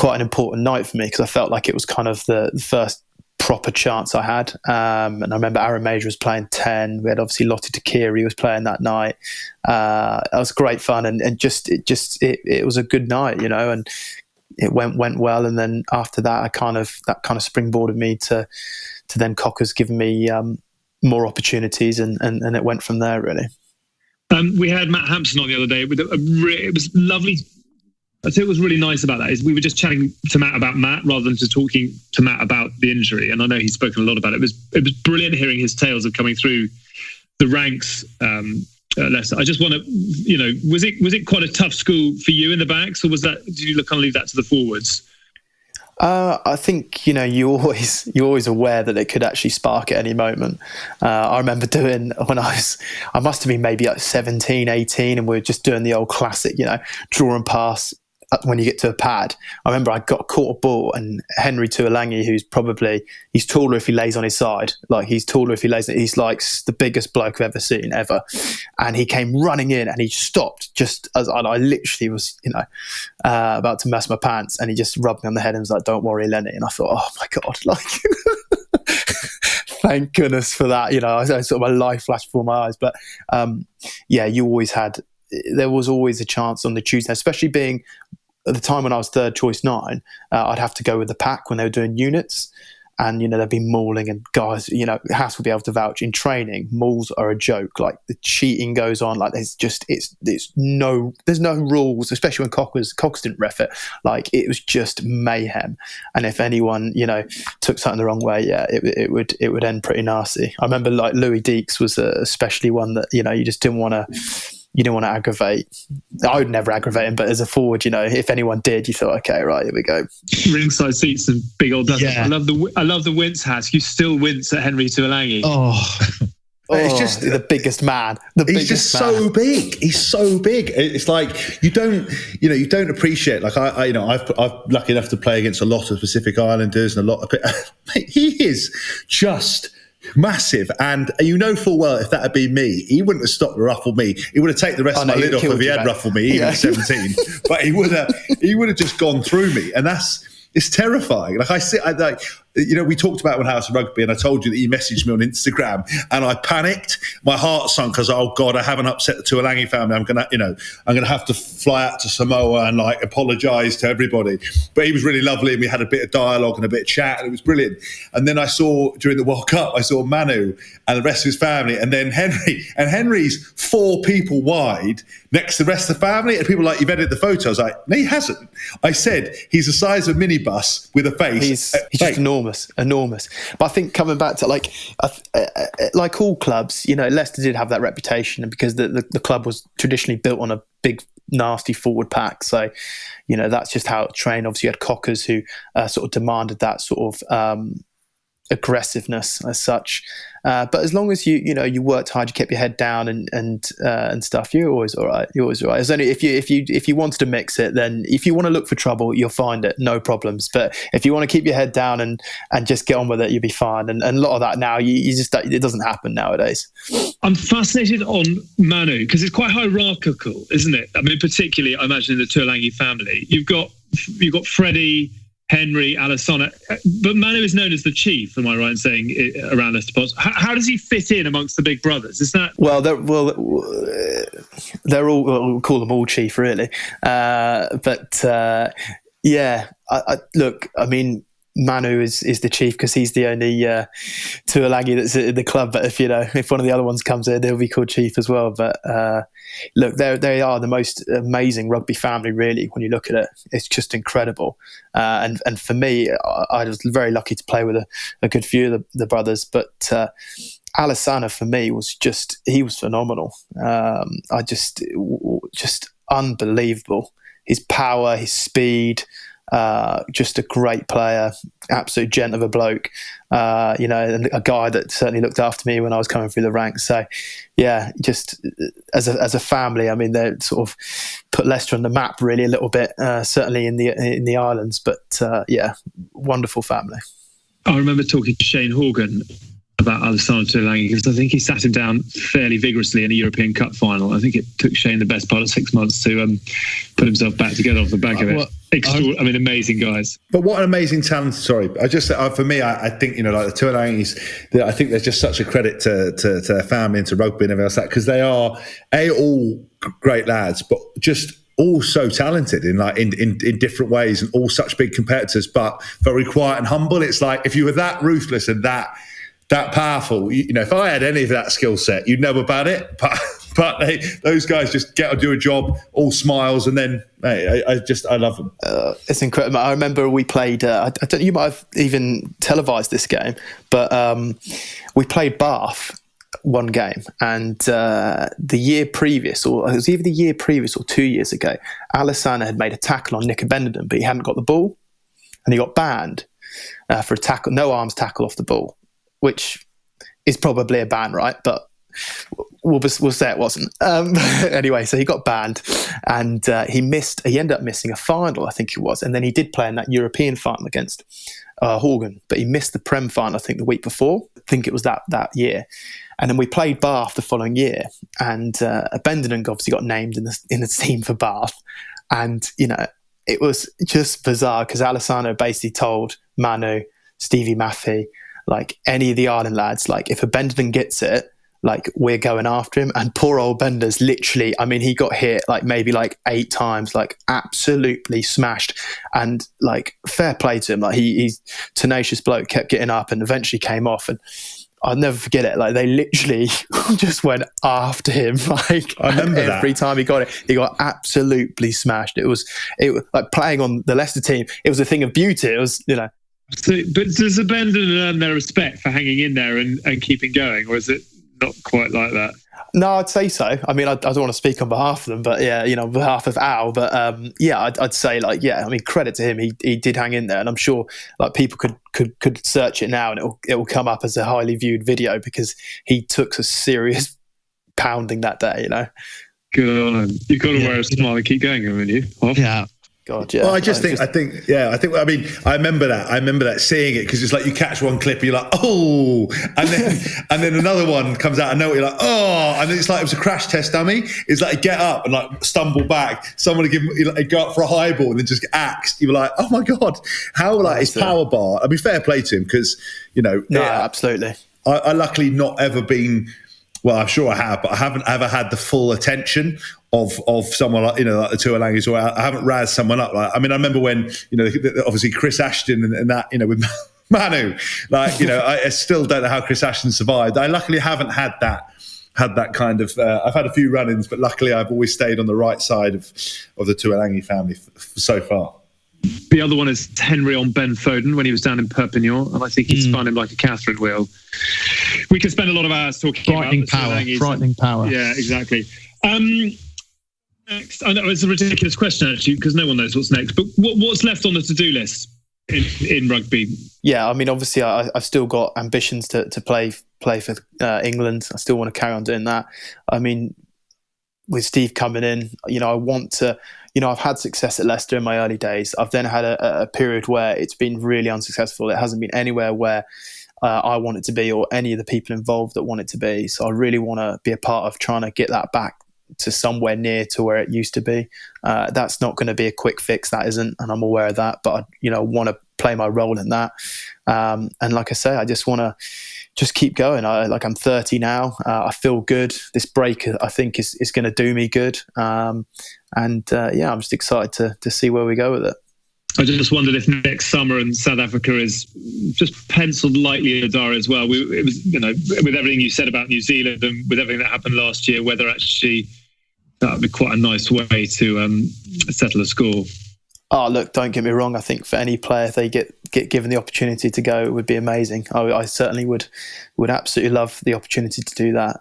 an important night for me, because I felt like it was kind of the first proper chance I had. And I remember Aaron Major was playing 10. We had obviously Lottie Takiri was playing that night. It was great fun, and it was a good night, and it went well. And then after that, that kind of springboarded me to then Cockers giving me more opportunities, and it went from there, really. We had Matt Hampson on the other day. It was lovely. I'd say it was really nice about that is we were just chatting to Matt about Matt rather than just talking to Matt about the injury. And I know he's spoken a lot about it. It was brilliant hearing his tales of coming through the ranks at Leicester. I just want to, was it quite a tough school for you in the backs, or did you kind of leave that to the forwards? I think, you're always aware that it could actually spark at any moment. I remember doing, when I must have been maybe like 17, 18, and we were just doing the old classic, draw and pass when you get to a pad. I remember I caught a ball, and Henry Tuolangi, he's taller if he lays on his side. Like, he's taller if he lays, he's like the biggest bloke I've ever seen, ever. And he came running in, and he stopped just as I literally was, about to mess my pants, and he just rubbed me on the head and was like, "Don't worry, Lenny." And I thought, oh my God, like, thank goodness for that. I sort of, my life flashed before my eyes. But there was always a chance on the Tuesday, especially being at the time when I was third choice 9, I'd have to go with the pack when they were doing units, and they'd be mauling, and guys, Hask will be able to vouch, in training, mauls are a joke. Like, the cheating goes on, like there's no rules, especially when Cockers didn't ref it. Like, it was just mayhem, and if anyone took something the wrong way, it would end pretty nasty. I remember like Louis Deeks was especially one that you just didn't want to aggravate. I would never aggravate him, but as a forward, if anyone did, you thought, okay, right, here we go. Ringside seats and big old dust. Yeah. I love the wince, Hask. You still wince at Henry Tuolangi. It's just the biggest man. He's just so big. He's so big. It's like you don't appreciate. Like I'm lucky enough to play against a lot of Pacific Islanders and a lot of. Mate, he is just massive, and full well if that had been me, he wouldn't have stopped to ruffle me. He would have taken the rest of my lid off if he had ruffled me, even at 17. But he would have just gone through me, and it's terrifying. Like we talked about when House of Rugby, and I told you that he messaged me on Instagram, and I panicked. My heart sunk because, oh God, I haven't upset the Tuolangi family. I'm gonna have to fly out to Samoa and apologise to everybody. But he was really lovely, and we had a bit of dialogue and a bit of chat, and it was brilliant. And then I saw during the World Cup, I saw Manu and the rest of his family, and then Henry. And Henry's 4 people wide next to the rest of the family, and people were like, "You've edited the photo." I was like, "No, he hasn't." I said he's the size of a minibus with a face. He's just enormous. But I think coming back to like all clubs, Leicester did have that reputation, and because the club was traditionally built on a big nasty forward pack, so that's just how it trained. Obviously, you had Cockers who sort of demanded that sort of aggressiveness as such. But as long as you worked hard, you kept your head down and stuff, you're always all right. It's only if you wanted to mix it, then if you want to look for trouble, you'll find it, no problems. But if you want to keep your head down and just get on with it, you'll be fine. And a lot of that now, it doesn't happen nowadays. I'm fascinated on Manu because it's quite hierarchical, isn't it? I mean, particularly, I imagine in the Tuolangi family, you've got Freddie, Henry, Alessandro, but Manu is known as the chief. Am I right in saying around Leicester Pots? How does he fit in amongst the big brothers? Is that they're all, we'll call them all chief, really. Look, I mean, Manu is the chief because he's the only Tuolangi that's in the club. But if one of the other ones comes in, they'll be called chief as well. But look, they are the most amazing rugby family, really. When you look at it, it's just incredible. And for me, I was very lucky to play with a good few of the brothers. But Alessandro for me he was phenomenal. Just unbelievable. His power, his speed. just a great player, absolute gent of a bloke, and a guy that certainly looked after me when I was coming through the ranks. So, yeah, just as a family, I mean, they sort of put Leicester on the map really a little bit, certainly in the islands. But wonderful family. I remember talking to Shane Horgan about Alessandro Tuolangi, because I think he sat him down fairly vigorously in a European Cup final. I think it took Shane the best part of 6 months to put himself back together off the back of it. Amazing guys. But what an amazing talent! Sorry, I just for me, I think like the Tuolangis, I think there's just such a credit to their family and to rugby and everything else, because they are all great lads, but just all so talented in different ways, and all such big competitors, but very quiet and humble. It's like, if you were that ruthless and that powerful, if I had any of that skill set, you'd know about it. But those guys just get to do a job, all smiles, and then I love them. It's incredible. I remember we played. I don't. You might have even televised this game, but we played Bath one game, and the year previous, or it was either the year previous or 2 years ago, Alessandro had made a tackle on Nick Benenden, but he hadn't got the ball, and he got banned for a tackle, no arms tackle off the ball, which is probably a ban, right? But we'll say it wasn't. Anyway, so he got banned, and he ended up missing a final, I think it was, and then he did play in that European final against Horgan, but he missed the Prem final, I think, the week before. I think it was that year. And then we played Bath the following year, and Benenden obviously got named in the team for Bath, and it was just bizarre, because Alessandro basically told Manu, Stevie Maffey, like any of the Ireland lads, like, if a Benenden gets it, like, we're going after him. And poor old Bender's literally, I mean, he got hit maybe 8 times, absolutely smashed. And fair play to him, he's tenacious bloke, kept getting up and eventually came off. And I'll never forget it. They literally just went after him. I remember every time he got it, he got absolutely smashed. It was like playing on the Leicester team. It was a thing of beauty. It was, So, but does the Benenden earn their respect for hanging in there and keeping going, or is it not quite like that? No, I'd say so. I mean, I don't want to speak on behalf of them, but yeah, on behalf of Al. But I'd say I mean, credit to him. He did hang in there, and I'm sure people could search it now, and it will come up as a highly viewed video, because he took a serious pounding that day. Good on him. You've got to wear a smile and keep going, haven't you? Yeah. God, yeah. Well, I remember that seeing it, because it's like you catch one clip, you're like, oh, and then another one comes out, and know you're like, oh, and then it's like it was a crash test dummy. It's like get up and stumble back. Someone give go up for a high ball and then just get axed. You were like, oh my god, how his power bar. I mean, fair play to him, because No, absolutely. I luckily not ever been. Well, I'm sure I have, but I haven't ever had the full attention of someone like the Tuolangis, or I haven't razzed someone up. I mean, I remember when obviously Chris Ashton and that with Manu, I still don't know how Chris Ashton survived. I luckily haven't had that kind of. I've had a few run-ins, but luckily I've always stayed on the right side of the Tuolangi family so far. The other one is Henry on Ben Foden when he was down in Perpignan, and I think he spun him like a Catherine wheel. We could spend a lot of hours talking frightening about frightening power. Yeah, exactly. Next, I know it's a ridiculous question actually, because no one knows what's next. But what's left on the to-do list in rugby? Yeah, I mean, obviously, I've still got ambitions to play for England. I still want to carry on doing that. I mean, with Steve coming in, I want to. I've had success at Leicester in my early days. I've then had a period where it's been really unsuccessful. It hasn't been anywhere where I want it to be, or any of the people involved that want it to be. So I really want to be a part of trying to get that back to somewhere near to where it used to be. That's not going to be a quick fix, that isn't, and I'm aware of that. But I want to play my role in that. And like I say, I just want to just keep going. I'm 30 now. I feel good. This break, I think, is going to do me good. I'm just excited to see where we go with it. I just wondered if next summer in South Africa is just penciled lightly in the diary as well. It was, with everything you said about New Zealand and with everything that happened last year, whether actually that would be quite a nice way to settle a score. Oh, look, don't get me wrong. I think for any player, if they get given the opportunity to go, it would be amazing. I certainly would absolutely love the opportunity to do that.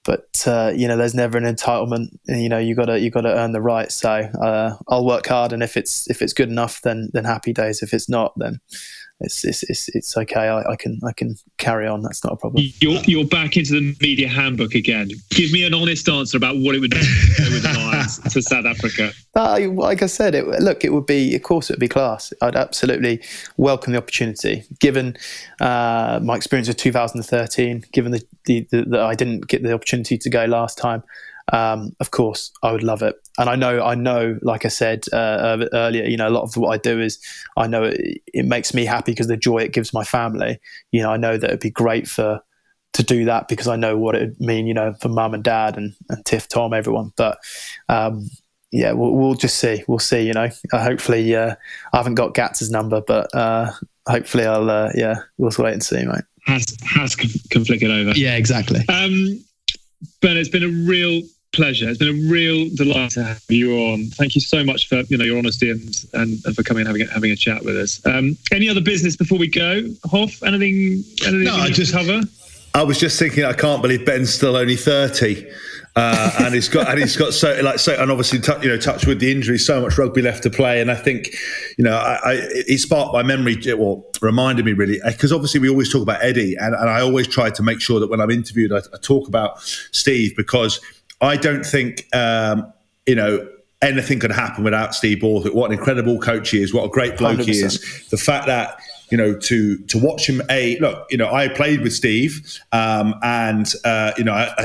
there's never an entitlement. You got to earn the right. So I'll work hard, and if it's good enough, then happy days. If it's not, then it's okay. I can carry on. That's not a problem. You're back into the media handbook again. Give me an honest answer about what it would do with the Lions to South Africa. Like I said, it would be, of course, it would be class. I'd absolutely welcome the opportunity. Given my experience of 2013, given that I didn't get the opportunity to go last time, of course, I would love it. And I know, like I said earlier, a lot of what I do is, I know it makes me happy because the joy it gives my family. I know that it'd be great to do that because I know what it would mean, for mum and dad and Tiff, Tom, everyone. But we'll just see. We'll see. Hopefully, I haven't got Gatz's number, but hopefully, we'll wait and see, mate. Hask can flick it over. Yeah, exactly. Ben, it's been a real pleasure. It's been a real delight to have you on. Thank you so much for your honesty and for coming and having a chat with us. Any other business before we go? Hoff, anything No, you cover? I was just thinking, I can't believe Ben's still only 30. And he's got so, and obviously touch with the injury, so much rugby left to play. And I think, it sparked my memory, or reminded me really, because obviously we always talk about Eddie, and I always try to make sure that when I'm interviewed, I talk about Steve, because I don't think, anything could happen without Steve Borthwick. What an incredible coach he is, what a great bloke 100%. He is. The fact that, to watch him. I played with Steve, and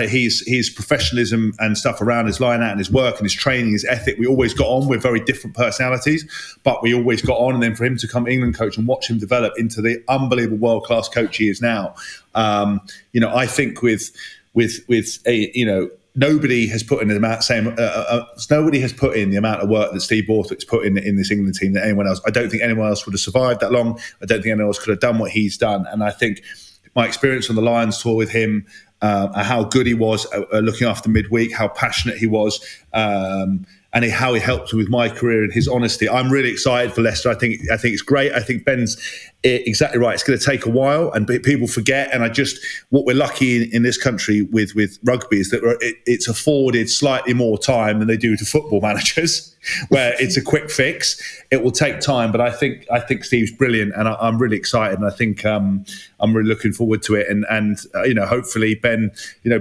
his professionalism and stuff around his line out and his work and his training, his ethic. We always got on. We're very different personalities, but we always got on. And then for him to come England coach and watch him develop into the unbelievable world class coach he is now, I think with nobody has put in the amount of work that Steve Borthwick's put in this England team that anyone else. I don't think anyone else would have survived that long. I don't think anyone else could have done what he's done. And I think my experience on the Lions tour with him, how good he was looking after midweek, how passionate he was, and how he helped with my career and his honesty. I'm really excited for Leicester. I think it's great. I think Ben's exactly right. It's going to take a while, and people forget. And what we're lucky in this country with rugby is that it's afforded slightly more time than they do to football managers, where it's a quick fix. It will take time, but I think Steve's brilliant, and I'm really excited. And I think I'm really looking forward to it. And hopefully Ben,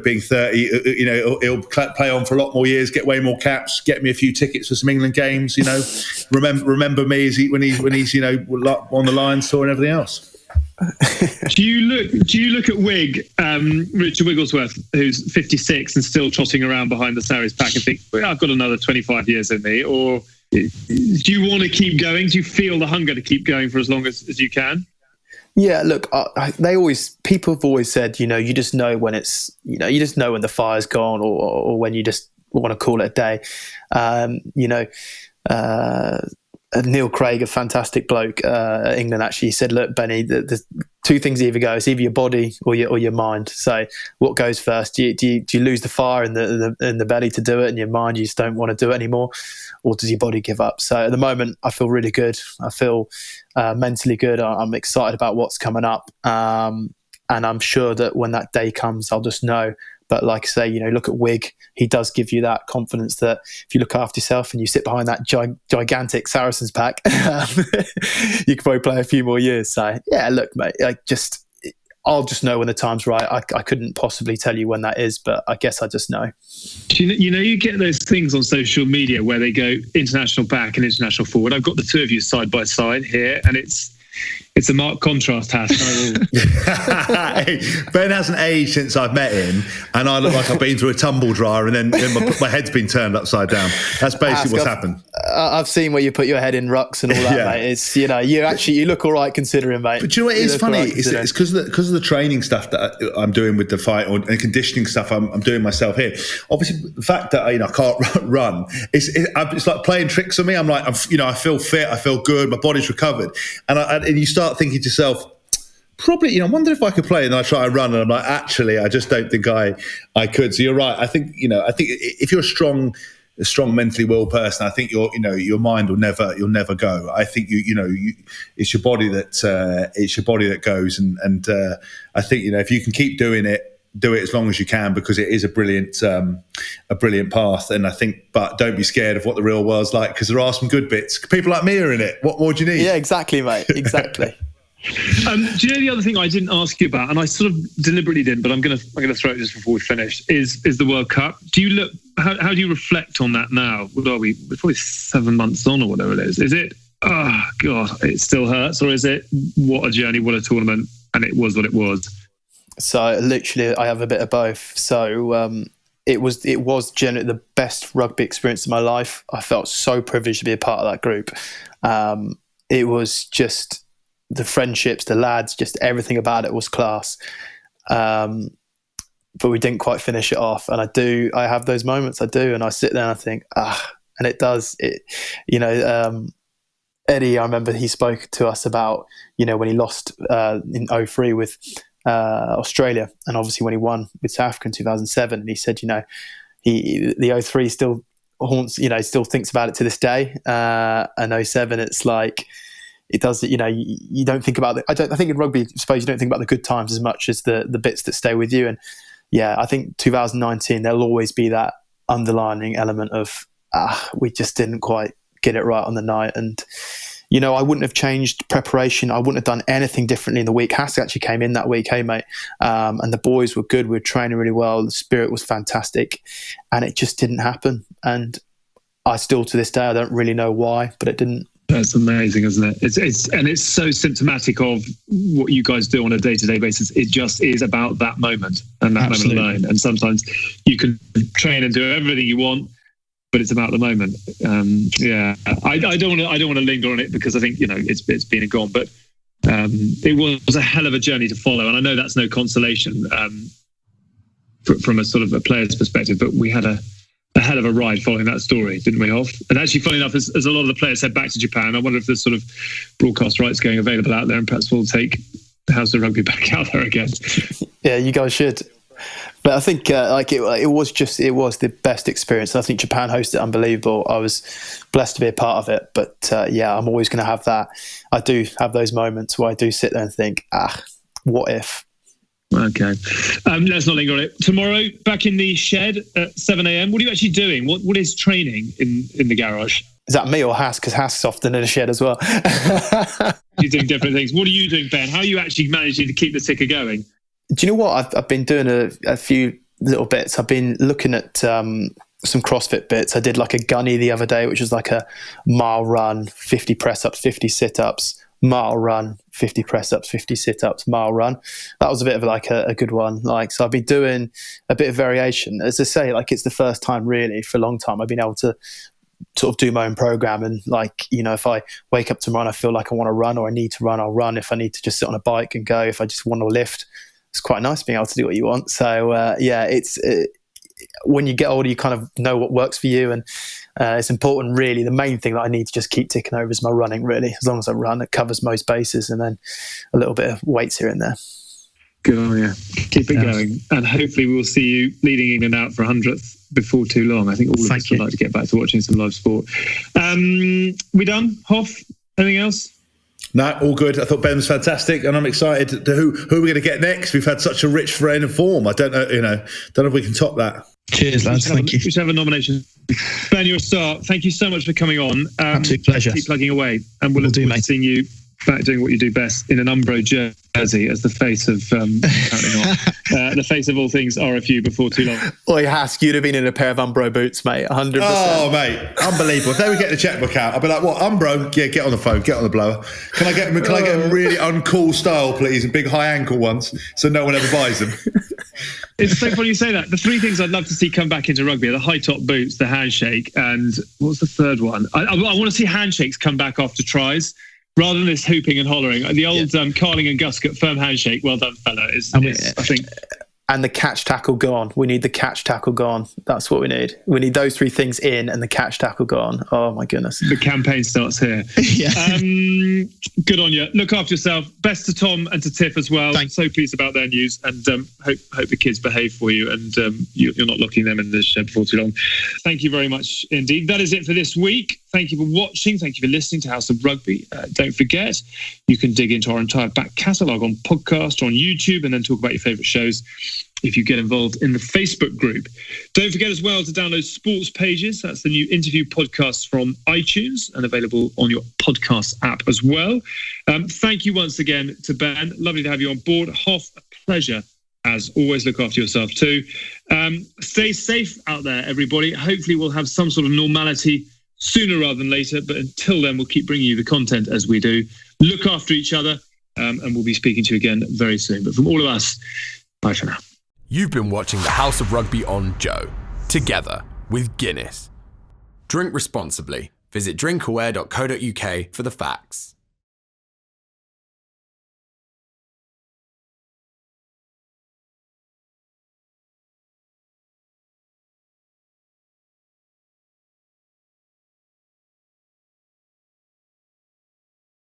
being 30, he'll play on for a lot more years, get way more caps, get me a few tickets for some England games. Remember me when he's on the Lions tour and everything else. Do you look at Richard Wigglesworth, who's 56 and still trotting around behind the Sarries pack, and think, well, I've got another 25 years in me? Or do you want to keep going? Do you feel the hunger to keep going for as long as you can? Yeah, look, people have always said, you just know when it's, you just know when the fire's gone, or when you just want to call it a day. Neil Craig, a fantastic bloke at England, actually said, look, Benny, the two things either go. It's either your body or your mind. So what goes first? Do you lose the fire in the belly to do it, and your mind, you just don't want to do it anymore? Or does your body give up? So at the moment, I feel really good. I feel mentally good. I'm excited about what's coming up. And I'm sure that when that day comes, I'll just know. But like I say, look at Wig. He does give you that confidence that if you look after yourself and you sit behind that gigantic Saracens pack, you can probably play a few more years. So yeah, look, mate, I'll just know when the time's right. I couldn't possibly tell you when that is, but I guess I just know. You get those things on social media where they go international back and international forward. I've got the two of you side by side here, and it's a marked contrast, Hask. Ben hasn't aged since I've met him, and I look like I've been through a tumble dryer, and then my head's been turned upside down. That's basically what's happened. I've seen where you put your head in rucks and all that, mate. It's you look all right considering, mate. But do you know what is funny? It's because of the training stuff that I'm doing with the fight, and conditioning stuff I'm doing myself here. Obviously, the fact that I can't run, it's like playing tricks on me. I'm like, I feel fit, I feel good, my body's recovered, and you start thinking to yourself, probably, I wonder if I could play, and then I try and run, and I'm like, actually, I just don't think I could. So you're right. I think if you're a strong mentally willed person, I think your mind you'll never go. I think it's your body that goes, and I think if you can keep doing it, do it as long as you can, because it is a brilliant path. And I think, but don't be scared of what the real world's like, because there are some good bits. People like me are in it. What more do you need? Yeah, exactly, mate. Exactly. Do you know the other thing I didn't ask you about, and I sort of deliberately didn't, but I'm gonna throw it just before we finish, is the World Cup. Do you look? How do you reflect on that now? What are we? We're probably 7 months on, or whatever it is. Is it? Oh God, it still hurts, or is it? What a journey, what a tournament, and it was what it was. So literally, I have a bit of both. So it was generally the best rugby experience of my life. I felt so privileged to be a part of that group. It was just the friendships, the lads, just everything about it was class. But we didn't quite finish it off. And I have those moments. I do. And I sit there and I think, and it does. Eddie, I remember he spoke to us about, when he lost in 2003 with Australia, and obviously when he won with South Africa in 2007, and he said, the 2003 still haunts, still thinks about it to this day. And 2007, it's like, it does, you don't think about it. I think in rugby, I suppose you don't think about the good times as much as the bits that stay with you. And yeah, I think 2019, there'll always be that underlining element of, we just didn't quite get it right on the night. And, I wouldn't have changed preparation. I wouldn't have done anything differently in the week. Hask actually came in that week, hey, mate. And the boys were good. We were training really well. The spirit was fantastic. And it just didn't happen. And I still, to this day, I don't really know why, but it didn't. That's amazing, isn't it? It's so symptomatic of what you guys do on a day-to-day basis. It just is about that moment and that moment alone. And sometimes you can train and do everything you want, but it's about the moment. I don't want to linger on it, because I think it's been and gone. But it was a hell of a journey to follow, and I know that's no consolation from a sort of a player's perspective. But we had a hell of a ride following that story, didn't we, Hoff? And actually, funny enough, as a lot of the players head back to Japan, I wonder if there's sort of broadcast rights going available out there, and perhaps we'll take the House of Rugby back out there again. Yeah, you guys should. But I think it was the best experience. I think Japan hosted unbelievable. I was blessed to be a part of it. But I'm always going to have that. I do have those moments where I do sit there and think, what if? Okay. Let's not linger on it. Tomorrow, back in the shed at 7 a.m. What are you actually doing? What is training in the garage? Is that me or Hask? Because Hask's often in the shed as well. You're doing different things. What are you doing, Ben? How are you actually managing to keep the ticker going? Do you know what? I've been doing a few little bits. I've been looking at some CrossFit bits. I did like a gunny the other day, which was like a mile run, 50 press-ups, 50 sit-ups, mile run, 50 press-ups, 50 sit-ups, mile run. That was a bit of like a good one. So I've been doing a bit of variation. As I say, it's the first time really for a long time I've been able to sort of do my own program. And if I wake up tomorrow and I feel like I want to run or I need to run, I'll run. If I need to just sit on a bike and go, if I just want to lift, it's quite nice being able to do what you want. So it's when you get older, you kind of know what works for you, and it's important. Really, the main thing that I need to just keep ticking over is my running. Really, as long as I run, it covers most bases, and then a little bit of weights here and there. Good on you. Keep it going, and hopefully we will see you leading England out for 100th before too long. I think all of us would like to get back to watching some live sport. We done, Hoff? Anything else? No, all good. I thought Ben was fantastic, and I'm excited to who we're going to get next. We've had such a rich reign of form. I don't know, don't know if we can top that. Cheers, lads. Thank you. We should have a nomination. Ben, you're a star. Thank you so much for coming on. Absolute pleasure. Keep plugging away, and we'll look forward to seeing you back doing what you do best in an Umbro jersey as the face of the face of all things RFU before too long. Oi, Hask, you'd have been in a pair of Umbro boots, mate. 100%. Oh, mate, unbelievable! If they would get the checkbook out, I'd be like, "What, Umbro? Yeah, get on the phone, get on the blower. Can I get them really uncool style, please, and big high ankle ones, so no one ever buys them." It's so funny you say that. The three things I'd love to see come back into rugby are the high top boots, the handshake, and what's the third one? I want to see handshakes come back after tries. Rather than this hooping and hollering, the old Carling and Guscott firm handshake. Well done, fella. I think. And the catch tackle gone. We need the catch tackle gone. That's what we need. We need those three things in and the catch tackle gone. Oh my goodness. The campaign starts here. Yeah. Good on you. Look after yourself. Best to Tom and to Tiff as well. Thanks. So pleased about their news, and hope the kids behave for you, and you're not locking them in the shed before too long. Thank you very much indeed. That is it for this week. Thank you for watching. Thank you for listening to House of Rugby. Don't forget, you can dig into our entire back catalogue on podcast, on YouTube, and then talk about your favourite shows if you get involved in the Facebook group. Don't forget as well to download Sports Pages. That's the new interview podcast from iTunes and available on your podcast app as well. Thank you once again to Ben. Lovely to have you on board. Hoff, a pleasure. As always, look after yourself too. Stay safe out there, everybody. Hopefully we'll have some sort of normality sooner rather than later. But until then, we'll keep bringing you the content as we do. Look after each other, and we'll be speaking to you again very soon. But from all of us, bye for now. You've been watching the House of Rugby on Joe, together with Guinness. Drink responsibly. Visit drinkaware.co.uk for the facts.